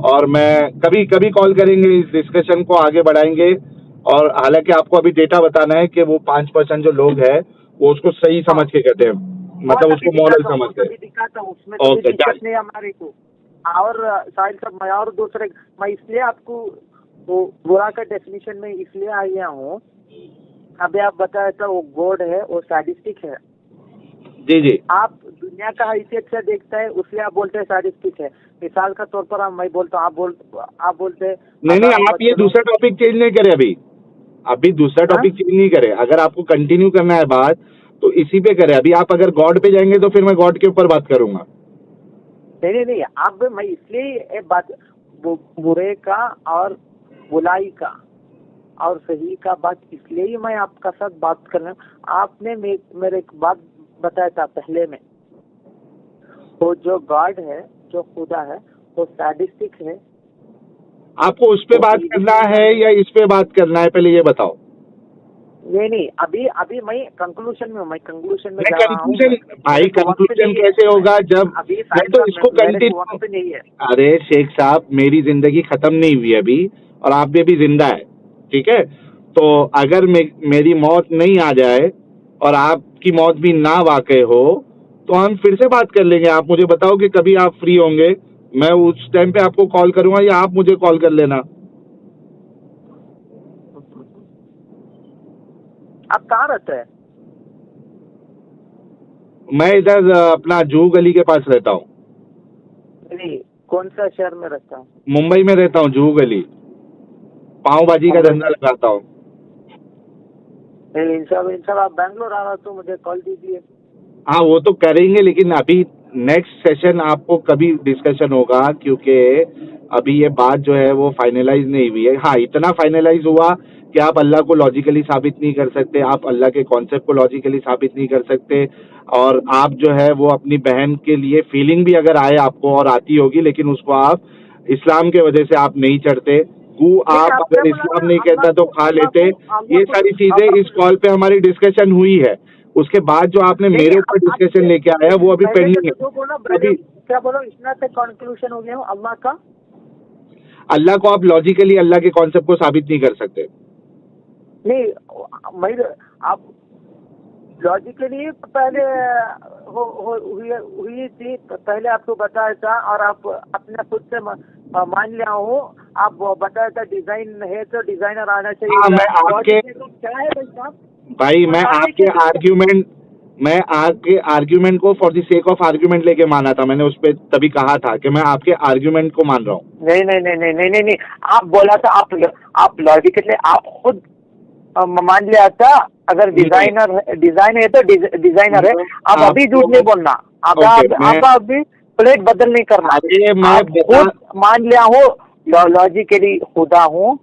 और मैं कभी कभी कॉल करेंगे, इस डिस्कशन को आगे बढ़ाएंगे। और हालांकि आपको अभी डेटा बताना है कि वो 5% जो लोग हैं वो उसको सही समझ के कहते हैं, मतलब उसको मॉडल समझ के। ओके, नहीं हमारे को। और साहिल साहब, मैं और दूसरे, मैं इसलिए आपको वो बुरा का डेफिनेशन में इसलिए आया हूँ, अभी आप बताया था वो गॉड है, वो सैडिस्टिक है। जी, आप दुनिया का हैसियत से देखता है, उसलिए आप बोलते हैं सैडिस्टिक है। मिसाल का तौर पर मैं बोलता हूँ, आप बोलते हैं। नहीं, आप ये दूसरा टॉपिक चेंज नहीं करे, अभी दूसरा टॉपिक चेंज नहीं करे। अगर आपको कंटिन्यू करना है बात तो इसी पे करे। अभी आप अगर गॉड पे जाएंगे तो फिर मैं गॉड के ऊपर बात करूंगा। नहीं, आप मैं इसलिए बात बुरे का और बुलाई का और सही का बात इसलिए ही मैं आपका साथ बात कर रहा हूँ। आपने मेरे एक बात बताया था पहले में, तो जो गॉड है, जो खुदा है, वो सैडिस्टिक है। आपको उस पे बात करना है या इस पे बात करना है, पहले ये बताओ। नहीं, अभी मैं कंक्लूजन में भाई कंक्लूजन कैसे होगा जब मैं तो इसको कंटिन्यू नहीं है। अरे शेख साहब, मेरी जिंदगी खत्म नहीं हुई अभी, और आप भी अभी जिंदा है, ठीक है? तो अगर मेरी मौत नहीं आ जाए और आपकी मौत भी ना वाकई हो, तो हम फिर से बात कर लेंगे। आप मुझे बताओ कि कभी आप फ्री होंगे, मैं उस टाइम पे आपको कॉल करूंगा या आप मुझे कॉल कर लेना। आप कहाँ रहते हैं? मैं इधर अपना जूहू गली के पास रहता हूँ। नहीं, कौन सा शहर में रहता हूँ? मुंबई में रहता हूँ, जूहू गली। पाव भाजी का धंधा लगाता हूँ। इंशाल्लाह आप बैंगलोर आ रहा तो मुझे कॉल दीजिए। हाँ, वो तो करेंगे, लेकिन अभी नेक्स्ट सेशन आपको कभी डिस्कशन होगा, क्योंकि अभी ये बात जो है वो फाइनलाइज नहीं हुई है। हाँ, इतना फाइनलाइज हुआ कि आप अल्लाह को लॉजिकली साबित नहीं कर सकते, आप अल्लाह के कॉन्सेप्ट को लॉजिकली साबित नहीं कर सकते, और आप जो है वो अपनी बहन के लिए फीलिंग भी अगर आए आपको, और आती होगी, लेकिन उसको आप इस्लाम के वजह से आप नहीं चढ़ते। आप अगर इस्लाम नहीं कहता तो खा लेते। ये सारी चीजें इस कॉल पे हमारी डिस्कशन हुई है। उसके बाद जो आपने मेरे ऊपर डिस्कशन लेके आया वो अभी पेंडिंग है। अभी क्या बोलो, इतना तक कंक्लूजन हो गया हूँ अल्लाह का। अल्लाह को आप लॉजिकली अल्लाह के कॉन्सेप्ट को साबित नहीं कर सकते। नहीं, मैं आप लॉजिकली पहले हुई थी, पहले आपको बताया था, और आप अपने खुद से मान लिया हूँ। आप बताया था डिजाइन है तो डिजाइनर आना चाहिए। हाँ, मैं आपके क्या है भाई साहब? भाई, मैं आपके आर्ग्यूमेंट को for the sake of argument लेके माना था। मैंने उस पर तभी कहा था कि मैं आपके आर्ग्यूमेंट को मान रहा हूँ। नहीं नहीं नहीं नहीं नहीं नहीं नहीं, आप बोला था, आप लॉजिकली आप खुद मान लिया था। अगर डिजाइन है तो डिजाइनर है। आप अभी झूठ नहीं बोलना। आप अभी प्लेट बदल नहीं करना। आप खुद मान लिया हो लॉजिकली खुदा हूँ,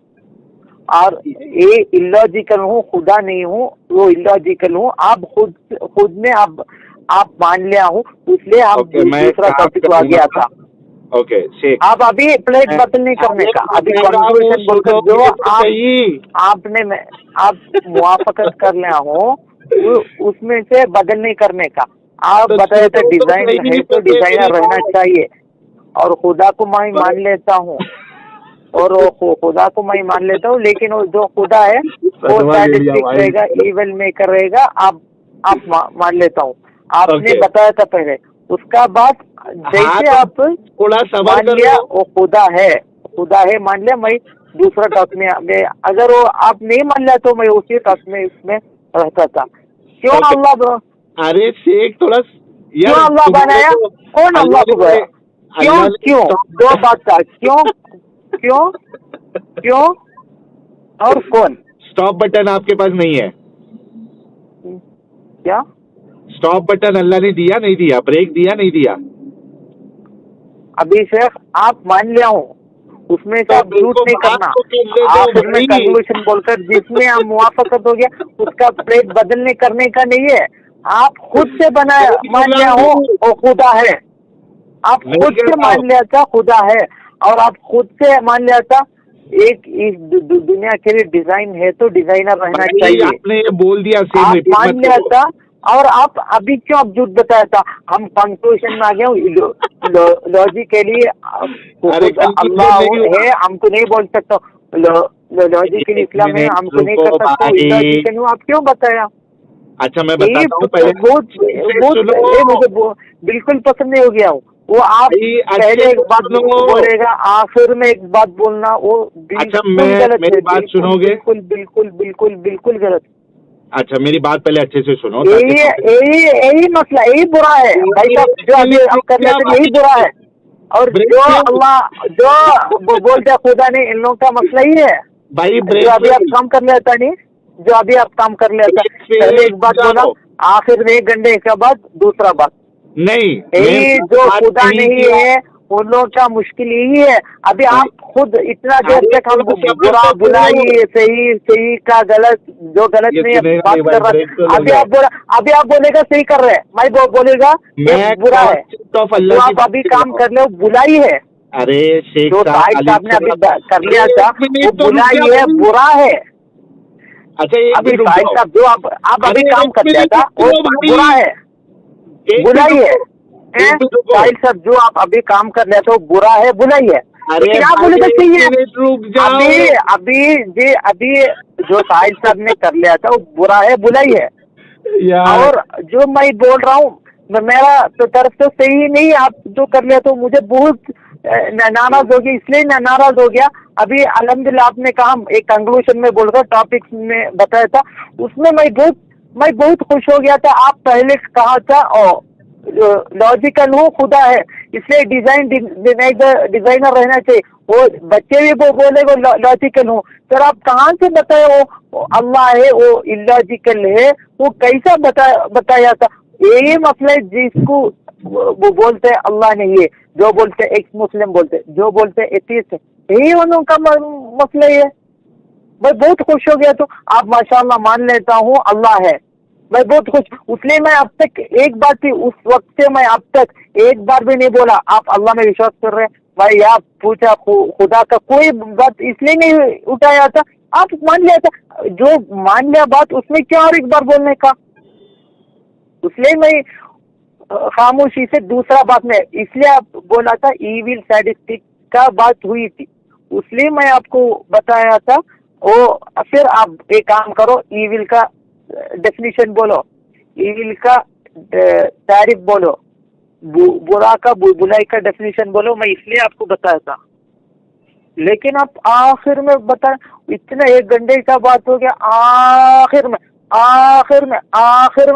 और ये इलॉजिकल हूँ, खुदा नहीं हूँ, वो इलॉजिकल हूँ। आप खुद में आप मान लिया हूँ, इसलिए हम दूसरा टॉपिक आ गया था। ओके, आप अभी प्लेट बदल नहीं करने का। अभी कंक्लूजन बोलकर जो आप मुआफकत कर लिया हो, उसमें से बदल नहीं करने का। आप बताए थे डिजाइन है तो डिजाइनर रहना चाहिए, और खुदा को मैं मान लेता हूँ, और खुदा को मैं मान लेता हूँ, लेकिन वो जो खुदा है वो सैडिस्टिक रहेगा, इविल मेकर रहेगा। आप मान लेता हूँ। आपने बताया था पहले, उसका बाद जैसे आप थोड़ा मान लिया वो खुदा है मान लिया। मैं दूसरा टॉक में अगर वो आप नहीं मान लिया तो मैं उसी टॉक में इसमें रहता था। क्यों अल्लाह? अरे शेख, थोड़ा क्यों अल्लाह बनाया? कौन अल्लाह को बनाया? क्यों दो बात था, क्यों और कौन? स्टॉप बटन आपके पास नहीं है क्या? स्टॉप बटन अल्लाह ने दिया नहीं दिया? ब्रेक दिया नहीं दिया? अभी शेख आप मान लिया हूँ, उसमें से आप झूठ नहीं करना। आखिर में कंक्लूजन बोलकर जिसमें आप मुआफकत हो गया, उसका प्लेट बदलने करने का नहीं है। आप खुद से बनाया मान लिया हो वो खुदा है। आप खुद से मान लिया था खुदा है, और आप खुद से मान लिया था एक इस दुनिया के लिए डिजाइन है तो डिजाइनर रहना चाहिए। आपने ये बोल दिया, आप मान लिया था, और आप अभी क्यों आप झूठ बताया था? हम कंक्लूजन में आ गए लॉजिकली अल्लाह है, हमको नहीं बोल सकता। लॉजिकली इस्लाम है, हमको नहीं कर सकता। लॉजिकली आप क्यों बताया? अच्छा, मैं बताता हूँ पहले। मुझे बिल्कुल पसंद नहीं हो गया वो। आप पहले एक बात बोलेगा, आखिर में एक बात बोलना, वो बिल्कुल गलत है। बात सुनोगे? बिल्कुल बिल्कुल बिल्कुल बिल्कुल गलत। अच्छा, मेरी बात पहले अच्छे से सुनो। यही मसला, यही बुरा है भाई साहब, जो अभी आप कर लेते यही बुरा है। और जो अल्लाह जो बोलते हैं खुदा ने, इन लोगों का मसला ही है भाई। जो अभी आप काम कर लेता नहीं, जो अभी आप काम कर लेता, पहले एक बात बोला, आखिर में 1 घंटे के बाद दूसरा बात नहीं। यही जो खुदा नहीं है उन लोगों का मुश्किल यही है। अभी आप खुद इतना देर तक हम बुरा बुलाई, सही का गलत, जो गलत नहीं बात कर रहा। अभी आप बोलेगा सही कर रहे हैं, मैं बोलेगा बुरा है। तो आप अभी काम कर ले, बुलाई है। अरे शेख जो साहब ने अभी कर लिया था वो बुलाई है, बुरा है। अच्छा एक अभी मिनट रुक साहिल जाओ। साहब जो आप अरे अभी काम एक कर लिया मिनट था वो रुको भाई, बुरा है, एक बुराई मिनट है। रुको, एक मिनट रुको। साहिल साहब जो आप अभी काम कर लिया था वो बुरा है, बुराई है, अरे लेकिन आप बोले भाई तो एक सही है। मिनट रुक जाओ। अभी जो साहिल साहब ने कर लिया था वो बुरा है, बुराई है। यार और जो मैं बोल रहा हूँ मेरा तो तरफ से सही नहीं, आप जो कर लिया तो मुझे बहुत नाराज हो गया, इसलिए नाराज हो गया। अभी अल्हम्दुलिल्लाह आपने कहा, एक कंक्लूजन में बोल रहा टॉपिक्स में बताया था, उसमें मैं बहुत खुश हो गया था। आप पहले कहा था लॉजिकल हूँ, खुदा है, इसलिए डिजाइनर रहना चाहिए। वो बच्चे भी वो बोले वो लॉजिकल हूँ। सर आप कहाँ से बताए वो अल्लाह है वो इलॉजिकल है? वो कैसा बताया था? यही मसला है जिसको वो बोलते हैं अल्लाह नहीं है, जो बोलते हैं एक्स मुस्लिम बोलते हैं, जो बोलते हैं एथीस्ट है, यही उनका मसला है। मैं बहुत खुश हो गया। तो आप माशाल्लाह मान लेता हूँ अल्लाह है, मैं बहुत खुश। इसलिए मैं अब तक एक बात थी, उस वक्त से मैं अब तक एक बार भी नहीं बोला आप अल्लाह में विश्वास कर रहे हैं भाई। आप पूछा खुदा का कोई बात इसलिए नहीं उठाया था, आप मान लिया था। जो मान लिया बात उसमें क्या और एक बार बोलने का? इसलिए मैं खामोशी से दूसरा बात में, इसलिए आप बोला था ईविल सैडिस्टिक का बात हुई थी, इसलिए मैं आपको बताया था। वो फिर आप एक काम करो, ईविल का डेफिनेशन बोलो, ईविल का तारीफ बोलो, बुरा का बुराई का डेफिनेशन बोलो, मैं इसलिए आपको बताया था। लेकिन आप आखिर में बता, इतना 1 घंटे का बात हो गया, आखिर में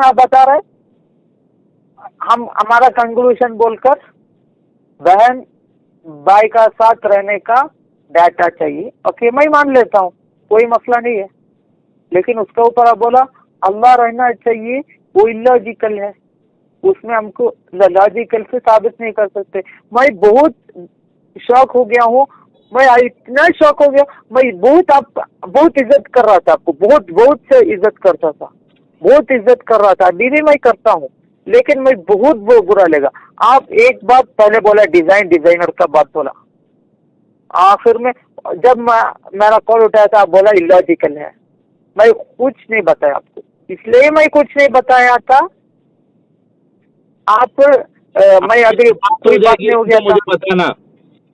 आप बता रहे हम हमारा कंक्लूजन बोलकर बहन भाई का साथ रहने का डाटा चाहिए। ओके मैं मान लेता हूँ, कोई मसला नहीं है, लेकिन उसके ऊपर आप बोला अल्लाह रहना चाहिए, वो इलॉजिकल है, उसमें हमको लॉजिकल से साबित नहीं कर सकते। मैं बहुत शौक हो गया हूँ, मैं इतना शौक हो गया, मैं बहुत इज्जत कर रहा था आपको, बहुत से इज्जत करता था, बहुत इज्जत कर रहा था, अभी भी मैं करता हूँ, लेकिन मैं बहुत बुरा लगा। आप एक बात पहले बोला डिजाइनर का बात बोला, आखिर में जब मेरा कॉल उठाया था आप बोला इलॉजिकल है। मैं कुछ नहीं बताया आपको, इसलिए मैं कुछ नहीं बताया था। आप मैं अभी कोई बात नहीं हो गया था, मुझे बताना,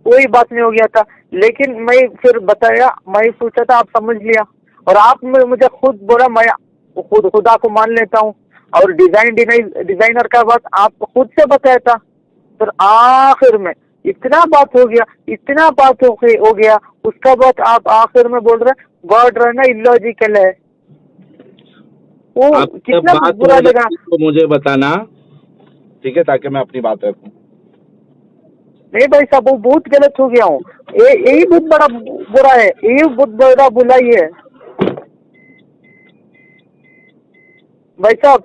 कोई बात नहीं हो गया था, लेकिन मैं फिर बताया, मैं सोचा था आप समझ लिया, और आप मुझे खुद बोला मैं खुदा को मान लेता हूँ, और डिजाइनर का बात आप खुद से बताया था। फिर आखिर में इतना बात हो गया, उसका बाद आप आखिर में बोल रहे गॉड रहना इलॉजिकल है। वो कितना बुरा लगा। तो मुझे बताना, ठीक है, ताकि मैं अपनी बात रखूं। नहीं भाई साहब, वो बहुत गलत हो गया हूँ, यही बहुत बड़ा बुरा है, यही बहुत बड़ा बुराई है भाई साहब।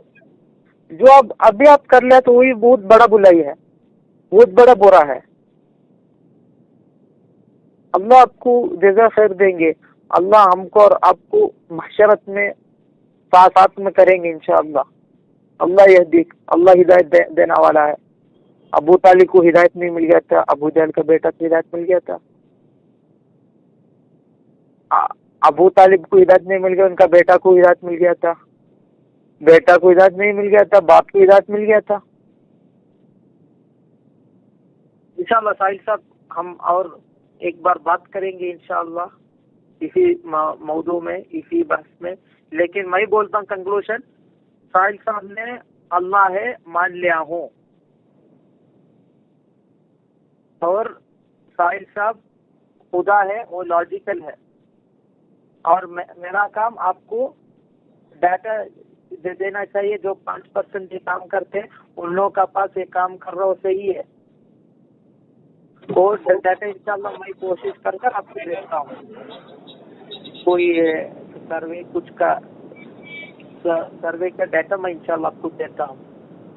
जो अब अभी आप कर लिया तो वही बहुत बड़ा बुराई है, बहुत बड़ा बुरा है। अल्लाह आपको जज़ा खैर देंगे, अल्लाह हमको और आपको महशरत में साथ में करेंगे इंशाअल्लाह। अल्लाह हिदायत देने वाला है। अबू तालिब को हिदायत नहीं मिल गया था, अबू जहल का बेटा को हिदायत मिल गया था। अबू तालिब को हिदायत नहीं मिल गया, उनका बेटा को हिदायत मिल गया था, बेटा को हिदायत नहीं मिल गया था, बाप को हिदायत मिल गया था। इंशाअल्लाह साहिल साहब हम और एक बार बात करेंगे इंशाअल्लाह इसी मौजू में, इसी बहस में। लेकिन मैं बोलता हूँ कंक्लूजन, साहिल साहब ने अल्लाह है मान लिया हूँ, और साहिल साहब खुदा है वो लॉजिकल है, और मेरा काम आपको डाटा दे देना चाहिए। जो 5% ये काम करते हैं उन लोगों का पास ये काम कर रहा हो सही है, और डाटा इंशाल्लाह मैं कोशिश कर आपको देता हूँ। कोई सर्वे सर्वे का डाटा मैं इंशाल्लाह आपको देता हूँ।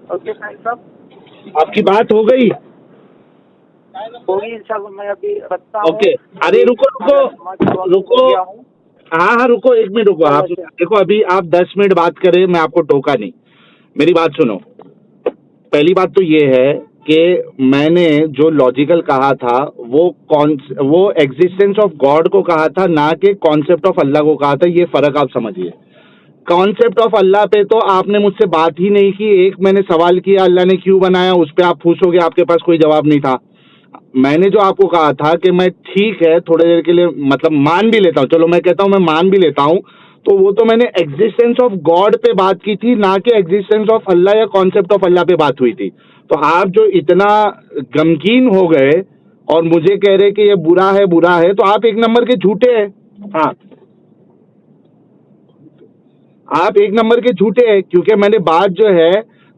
ओके साहिल साहब, आपकी बात हो गई होगी इंशाल्लाह, मैं अभी रखता हूँ। ओके। अरे रुको, हाँ रुको, 1 मिनट रुको। आप देखो, अभी आप 10 मिनट बात करें, मैं आपको टोका नहीं, मेरी बात सुनो। पहली बात तो ये है कि मैंने जो लॉजिकल कहा था वो एग्जिस्टेंस ऑफ गॉड को कहा था, ना कि कॉन्सेप्ट ऑफ अल्लाह को कहा था। ये फर्क आप समझिए। कॉन्सेप्ट ऑफ अल्लाह पे तो आपने मुझसे बात ही नहीं की। एक मैंने सवाल किया अल्लाह ने क्यों बनाया, उस पर आप पूछोगे, आपके पास कोई जवाब नहीं था। मैंने जो आपको कहा था कि मैं ठीक है थोड़ी देर के लिए मतलब मान भी लेता हूँ, चलो मैं कहता हूँ मैं मान भी लेता हूँ, तो वो तो मैंने एग्जिस्टेंस ऑफ गॉड पे बात की थी, ना कि एग्जिस्टेंस ऑफ अल्लाह या कॉन्सेप्ट ऑफ अल्लाह पे बात हुई थी। तो आप जो इतना गमगीन हो गए और मुझे कह रहे कि ये बुरा है बुरा है, तो आप एक नंबर के झूठे हैं। हाँ, आप एक नंबर के झूठे हैं, क्योंकि मैंने बात जो है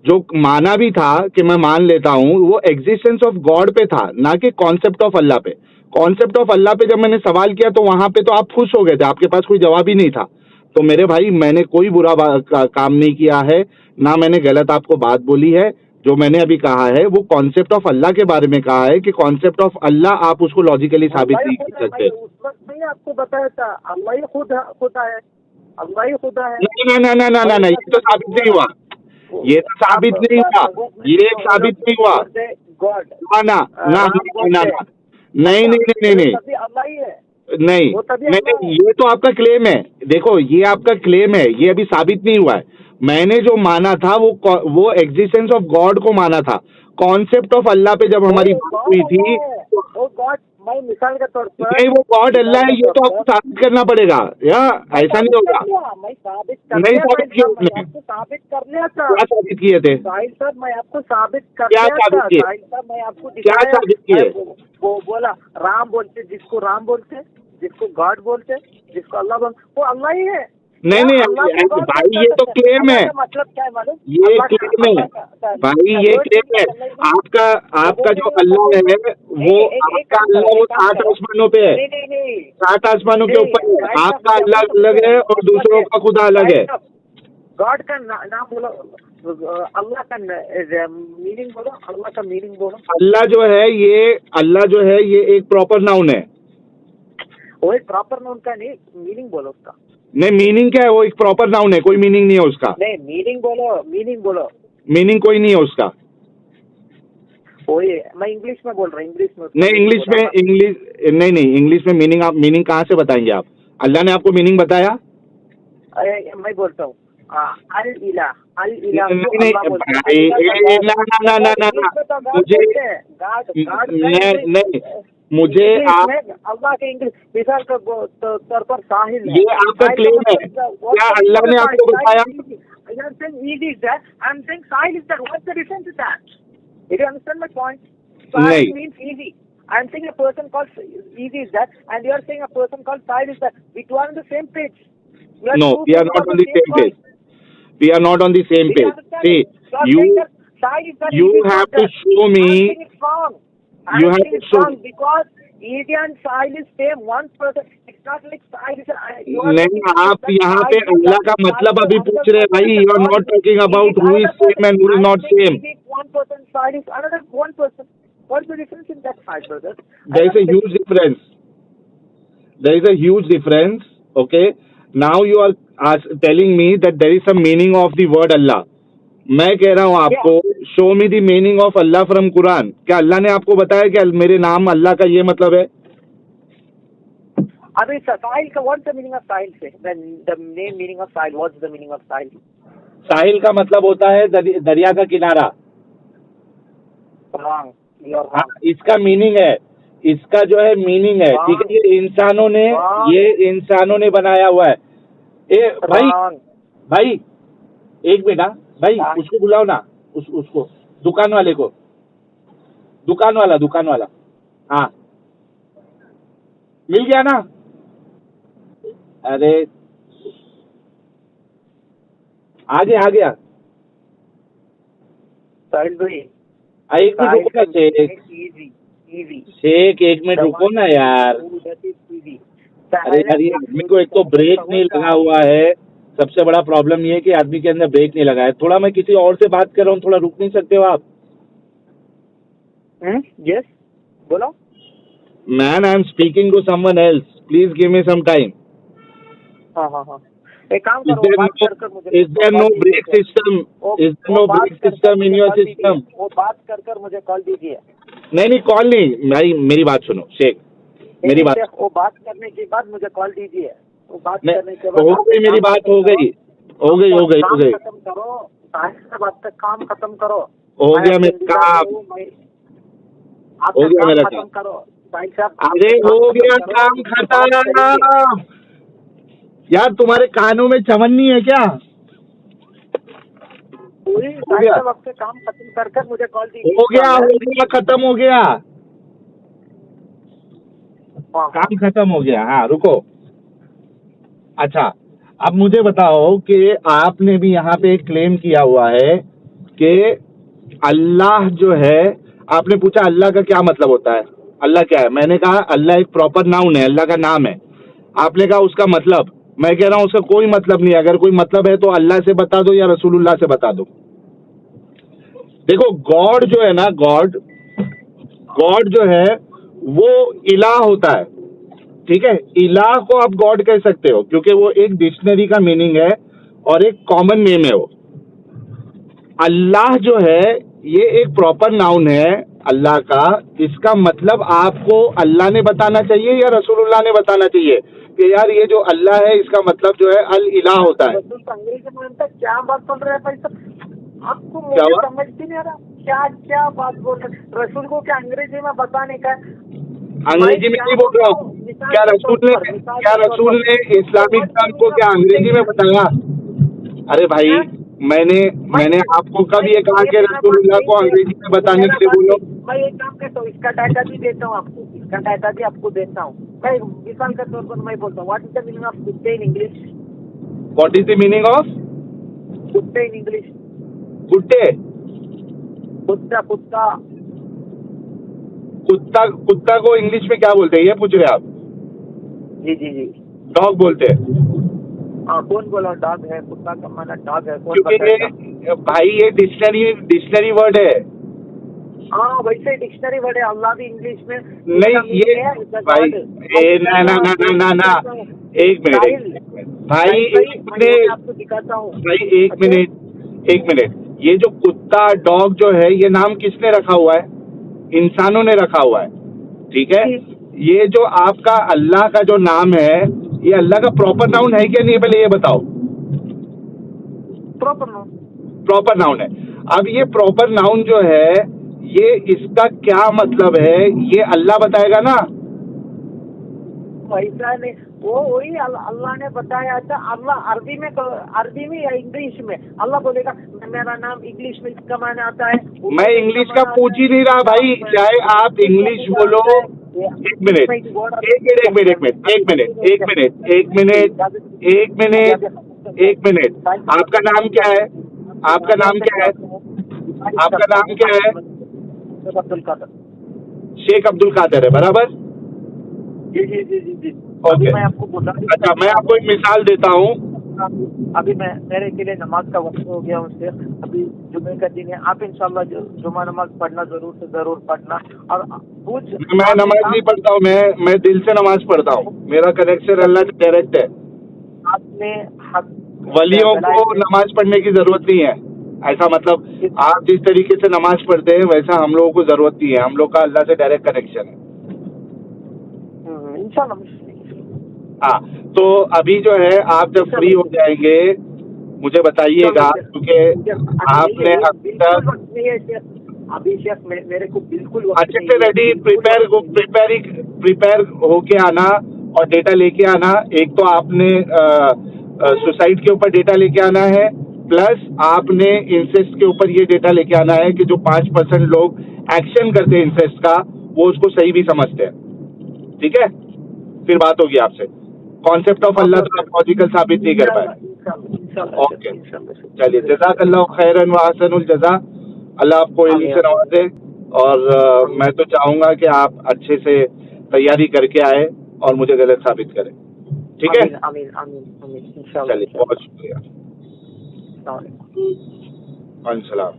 जो माना भी था कि मैं मान लेता हूँ, वो एग्जिस्टेंस ऑफ गॉड पे था, ना कि कॉन्सेप्ट ऑफ अल्लाह पे। कॉन्सेप्ट ऑफ अल्लाह पे जब मैंने सवाल किया तो वहां पे तो आप खुश हो गए थे, आपके पास कोई जवाब ही नहीं था। तो मेरे भाई मैंने कोई बुरा काम नहीं किया है, ना मैंने गलत आपको बात बोली है। जो मैंने अभी कहा है वो कॉन्सेप्ट ऑफ अल्लाह के बारे में कहा है कि कॉन्सेप्ट ऑफ अल्लाह आप उसको लॉजिकली साबित नहीं कर सकते। उस वक्त नहीं आपको बताया था अल्लाह ही खुदा है, अल्लाह ही खुदा है। ना ना ना ना ना ना, ये तो साबित नहीं हुआ, ये तो साबित नहीं हुआ, ये साबित नहीं हुआ। गॉड ना ना ना ना ना ना, नहीं नहीं नहीं नहीं तभी अल्लाह ही है, नहीं वो तभी नहीं अल्लाह नहीं, है। ये तो आपका क्लेम है। देखो ये आपका क्लेम है, ये अभी साबित नहीं हुआ है। मैंने जो माना था वो एग्जिस्टेंस ऑफ गॉड को माना था। कॉन्सेप्ट ऑफ अल्लाह पे जब हमारी बात हुई थी वो गॉड, मैं मिसाल के तौर पर नहीं, वो गॉड अल्लाह है ये तो आपको साबित करना पड़ेगा, या ऐसा नहीं होगा। मैं साबित कर नहीं लिया, साबित किया मैं आपने, आपको साबित कर लिया था क्या साबित किए थे? साहिल सर, मैं आपको साबित कर क्या दिया साबित था किए? साहिल सर, मैं आपको क्या दिखाया। साबित किए? वो बोला राम बोलते, जिसको राम बोलते, जिसको गॉड बोलते, जिसको अल्लाह बोलते, वो अल्लाह ही है। नहीं नहीं भाई, ये तो क्लेम है, मतलब क्या है मालूम? ये क्लेम है भाई, ये क्लेम है। आपका जो अल्लाह है वो आपका अल्लाह वो 7 आसमानों पे है, नहीं नहीं 7 आसमानों के ऊपर है। आपका अल्लाह अलग है और दूसरों का खुदा अलग है। गॉड का नाम बोलो, अल्लाह का मीनिंग बोलो, अल्लाह का मीनिंग बोलो। अल्लाह जो है ये एक प्रॉपर नाउन है। वो एक प्रॉपर नाउन का नहीं, मीनिंग बोलो उसका। नहीं, मीनिंग क्या है? वो एक प्रॉपर नाउन है, कोई मीनिंग नहीं है उसका। नहीं, मीनिंग बोलो, मीनिंग बोलो। मीनिंग कोई नहीं है उसका। वही मैं इंग्लिश में बोल रहा हूँ, इंग्लिश में नहीं, इंग्लिश में मीनिंग आप मीनिंग कहाँ से बताएंगे आप? अल्लाह ने आपको मीनिंग बताया? मैं बोलता हूँ अल इला नहीं मुझे आप अल्लाह के इंग्लिश मिसाल के तौर पर साहिल, ये आपका क्लेम है, क्या अल्लाह ने आपको बताया? You are saying easy is that, I am saying sahil is that. What's the difference with that? Did you understand my point? Sahil means easy. I am saying a person called easy is that, and you are saying a person called sahil is that. We two are on the same page. No, we are not on the same page. We are not on the same page. See, you have to show me. You have to show because easy and sahil is same one person. It's not like sahil is. नहीं, आप यहाँ पे अल्लाह का मतलब अभी पूछ रहे हैं भाई। You are not talking about who is same and who is not same. One person, sahil is another one person. What's the difference in that, my brother? There is a huge difference. There is a huge difference. Okay. Now you are telling me that there is some meaning of the word Allah. मैं कह रहा हूँ आपको, show me the meaning of Allah from Quran. क्या अल्लाह ने आपको बताया कि मेरे नाम अल्लाह का ये मतलब है? अभी साहिल का what's the meaning of Sahil से? The name meaning of Sahil, what's the meaning of Sahil? Sahil का मतलब होता है दरिया का किनारा। Wrong, you are wrong. इसका मीनिंग है, इसका जो है मीनिंग है, ठीक है, ये इंसानों ने बनाया हुआ है। भाई एक मिनट भाई, उसको बुलाओ ना, उसको दुकान वाले को, दुकान वाला। हाँ, मिल गया ना? अरे आ गया। साहिल भाई एक मिनट रुको ना शेख, एक मिनट रुको ना यार। अरे यार, ये आदमी को एक तो ब्रेक नहीं लगा हुआ है। सबसे बड़ा प्रॉब्लम ये है कि आदमी के अंदर ब्रेक नहीं लगा है। थोड़ा मैं किसी और से बात कर रहा हूँ, थोड़ा रुक नहीं सकते हो आप? यस, बोलो। Man, I am speaking to someone else, please give me some time. हाँ। एक काम करो, बात कर मुझे, is there no brake system? Is there no brake system in your system? वो बात कर मुझे कॉल दीजिए। नहीं कॉल नहीं, मेरी बात सुनो शेख, मेरी बात, वो बात करने के बाद मुझे कॉल दीजिए। वो बात नहीं करने के बाद हो गई मेरी बात, हो गई खत्म करो, बात तक काम खत्म करो, हो गया मेरा काम, हो गया मेरा काम करो भाई साहब। अरे हो गया काम खत्म यार, तुम्हारे कानों में चवन्नी है क्या? पूरी आपके काम खत्म कर मुझे कॉल दीजिए। हो गया खत्म हो गया, काम खत्म हो गया। हाँ रुको, अच्छा अब मुझे बताओ कि आपने भी यहाँ पे क्लेम किया हुआ है कि अल्लाह जो है, आपने पूछा अल्लाह का क्या मतलब होता है, अल्लाह क्या है? मैंने कहा अल्लाह एक प्रॉपर नाउन है, अल्लाह का नाम है। आपने कहा उसका मतलब, मैं कह रहा हूँ उसका कोई मतलब नहीं है। अगर कोई मतलब है तो अल्लाह से बता दो या रसूलुल्लाह से बता दो। देखो गॉड जो है ना, गॉड जो है वो इलाह होता है, ठीक है? इलाह को आप गॉड कह सकते हो क्योंकि वो एक डिक्शनरी का मीनिंग है और एक कॉमन नेम है वो। अल्लाह जो है ये एक प्रॉपर नाउन है अल्लाह का। इसका मतलब आपको अल्लाह ने बताना चाहिए या रसूलुल्लाह ने बताना चाहिए कि यार ये जो अल्लाह है इसका मतलब जो है अल इलाह होता है। अंग्रेजी में क्या बात बोल रहे हैं भाई साहब, आपको क्या मुझे समझ नहीं आ रहा, क्या बात बोल रहे? रसूल को क्या अंग्रेजी में बताने का? अंग्रेजी में नहीं बोल रहा हूँ, क्या रसूल ने इस्लामिक धर्म को क्या अंग्रेजी में बताया? अरे भाई मैंने आपको कब ये कहा कि रसूलुल्लाह को अंग्रेजी में बताने के लिए बोलो? मैं एक काम करता हूँ, इसका डाटा भी देता हूँ आपको, इसका डाटा भी आपको देता हूँ। मैं मिसाल के तौर पर मैं बोलता हूँ, what is the meaning of कुत्ते in English? What is the meaning of कुत्ते इन इंग्लिश? कुत्ते, कुत्ता को इंग्लिश में क्या बोलते हैं ये पूछ रहे आप? जी डॉग बोलते हैं। हाँ, कौन बोला डॉग है? कुत्ता का माना डॉग है? क्योंकि ये भाई ये डिक्शनरी वर्ड है। हाँ वैसे डिक्शनरी वर्ड है, अल्लाह भी इंग्लिश में नहीं ये भाई ना एक मिनट भाई, आपको दिखाता हूँ भाई एक मिनट। ये जो कुत्ता डॉग जो है ये नाम किसने रखा हुआ है? इंसानों ने रखा हुआ है, ठीक है? ये जो आपका अल्लाह का जो नाम है ये अल्लाह का प्रॉपर नाउन है क्या नहीं, पहले ये बताओ। प्रॉपर नाउन है। अब ये प्रॉपर नाउन जो है ये इसका क्या मतलब है ये अल्लाह बताएगा ना? वैसा नहीं, वो वही अल्लाह ने बताया था। अल्लाह अरबी में या इंग्लिश में अल्लाह बोलेगा मेरा नाम इंग्लिश में इसका माने आता है। मैं इंग्लिश का पूछ ही नहीं रहा भाई, चाहे आप इंग्लिश बोलो। एक मिनट, आपका नाम क्या है? शेख अब्दुल कादर है, बराबर? जी। ओके, मैं आपको बोला। अच्छा मैं आपको एक मिसाल देता हूँ। अभी मेरे के लिए नमाज का वक्त हो गया उससे, अभी जुमे का दिन है। आप इंशाल्लाह जुमा नमाज पढ़ना जरूर पढ़ना। और मैं नमाज नहीं पढ़ता हूँ, मैं दिल से नमाज पढ़ता हूँ। मेरा कनेक्शन अल्लाह से डायरेक्ट है। आपने वलियों को नमाज पढ़ने की जरूरत नहीं है, ऐसा मतलब आप जिस तरीके से नमाज पढ़ते हैं वैसा हम लोगों को जरूरत नहीं है। हम लोग का अल्लाह से डायरेक्ट कनेक्शन है इंशाल्लाह। हाँ, तो अभी जो है आप जब फ्री हो जाएंगे मुझे बताइएगा, क्योंकि आपने अभी तक अभी शेख मेरे को बिल्कुल अच्छे से रेडी प्रिपेयर होके आना और डेटा लेके आना। एक तो आपने सुसाइड के ऊपर डेटा लेके आना है, प्लस आपने इंसेस्ट के ऊपर ये डेटा लेके आना है कि जो 5% लोग एक्शन करते हैं इंसेस्ट का वो उसको सही भी समझते हैं, ठीक है? फिर बात होगी आपसे। कॉन्सेप्ट ऑफ अल्लाह तो आप लॉजिकल साबित नहीं कर पाए। ओके, चलिए, जज़ाकल्लाह खैरन व अहसनुल जज़ा। अल्लाह आपको इल्म से नवाजे। और मैं तो चाहूँगा कि आप अच्छे से तैयारी करके आए और मुझे गलत साबित करें, ठीक है? आमीन। चलिए, बहुत शुक्रिया। वालेकुम सलाम।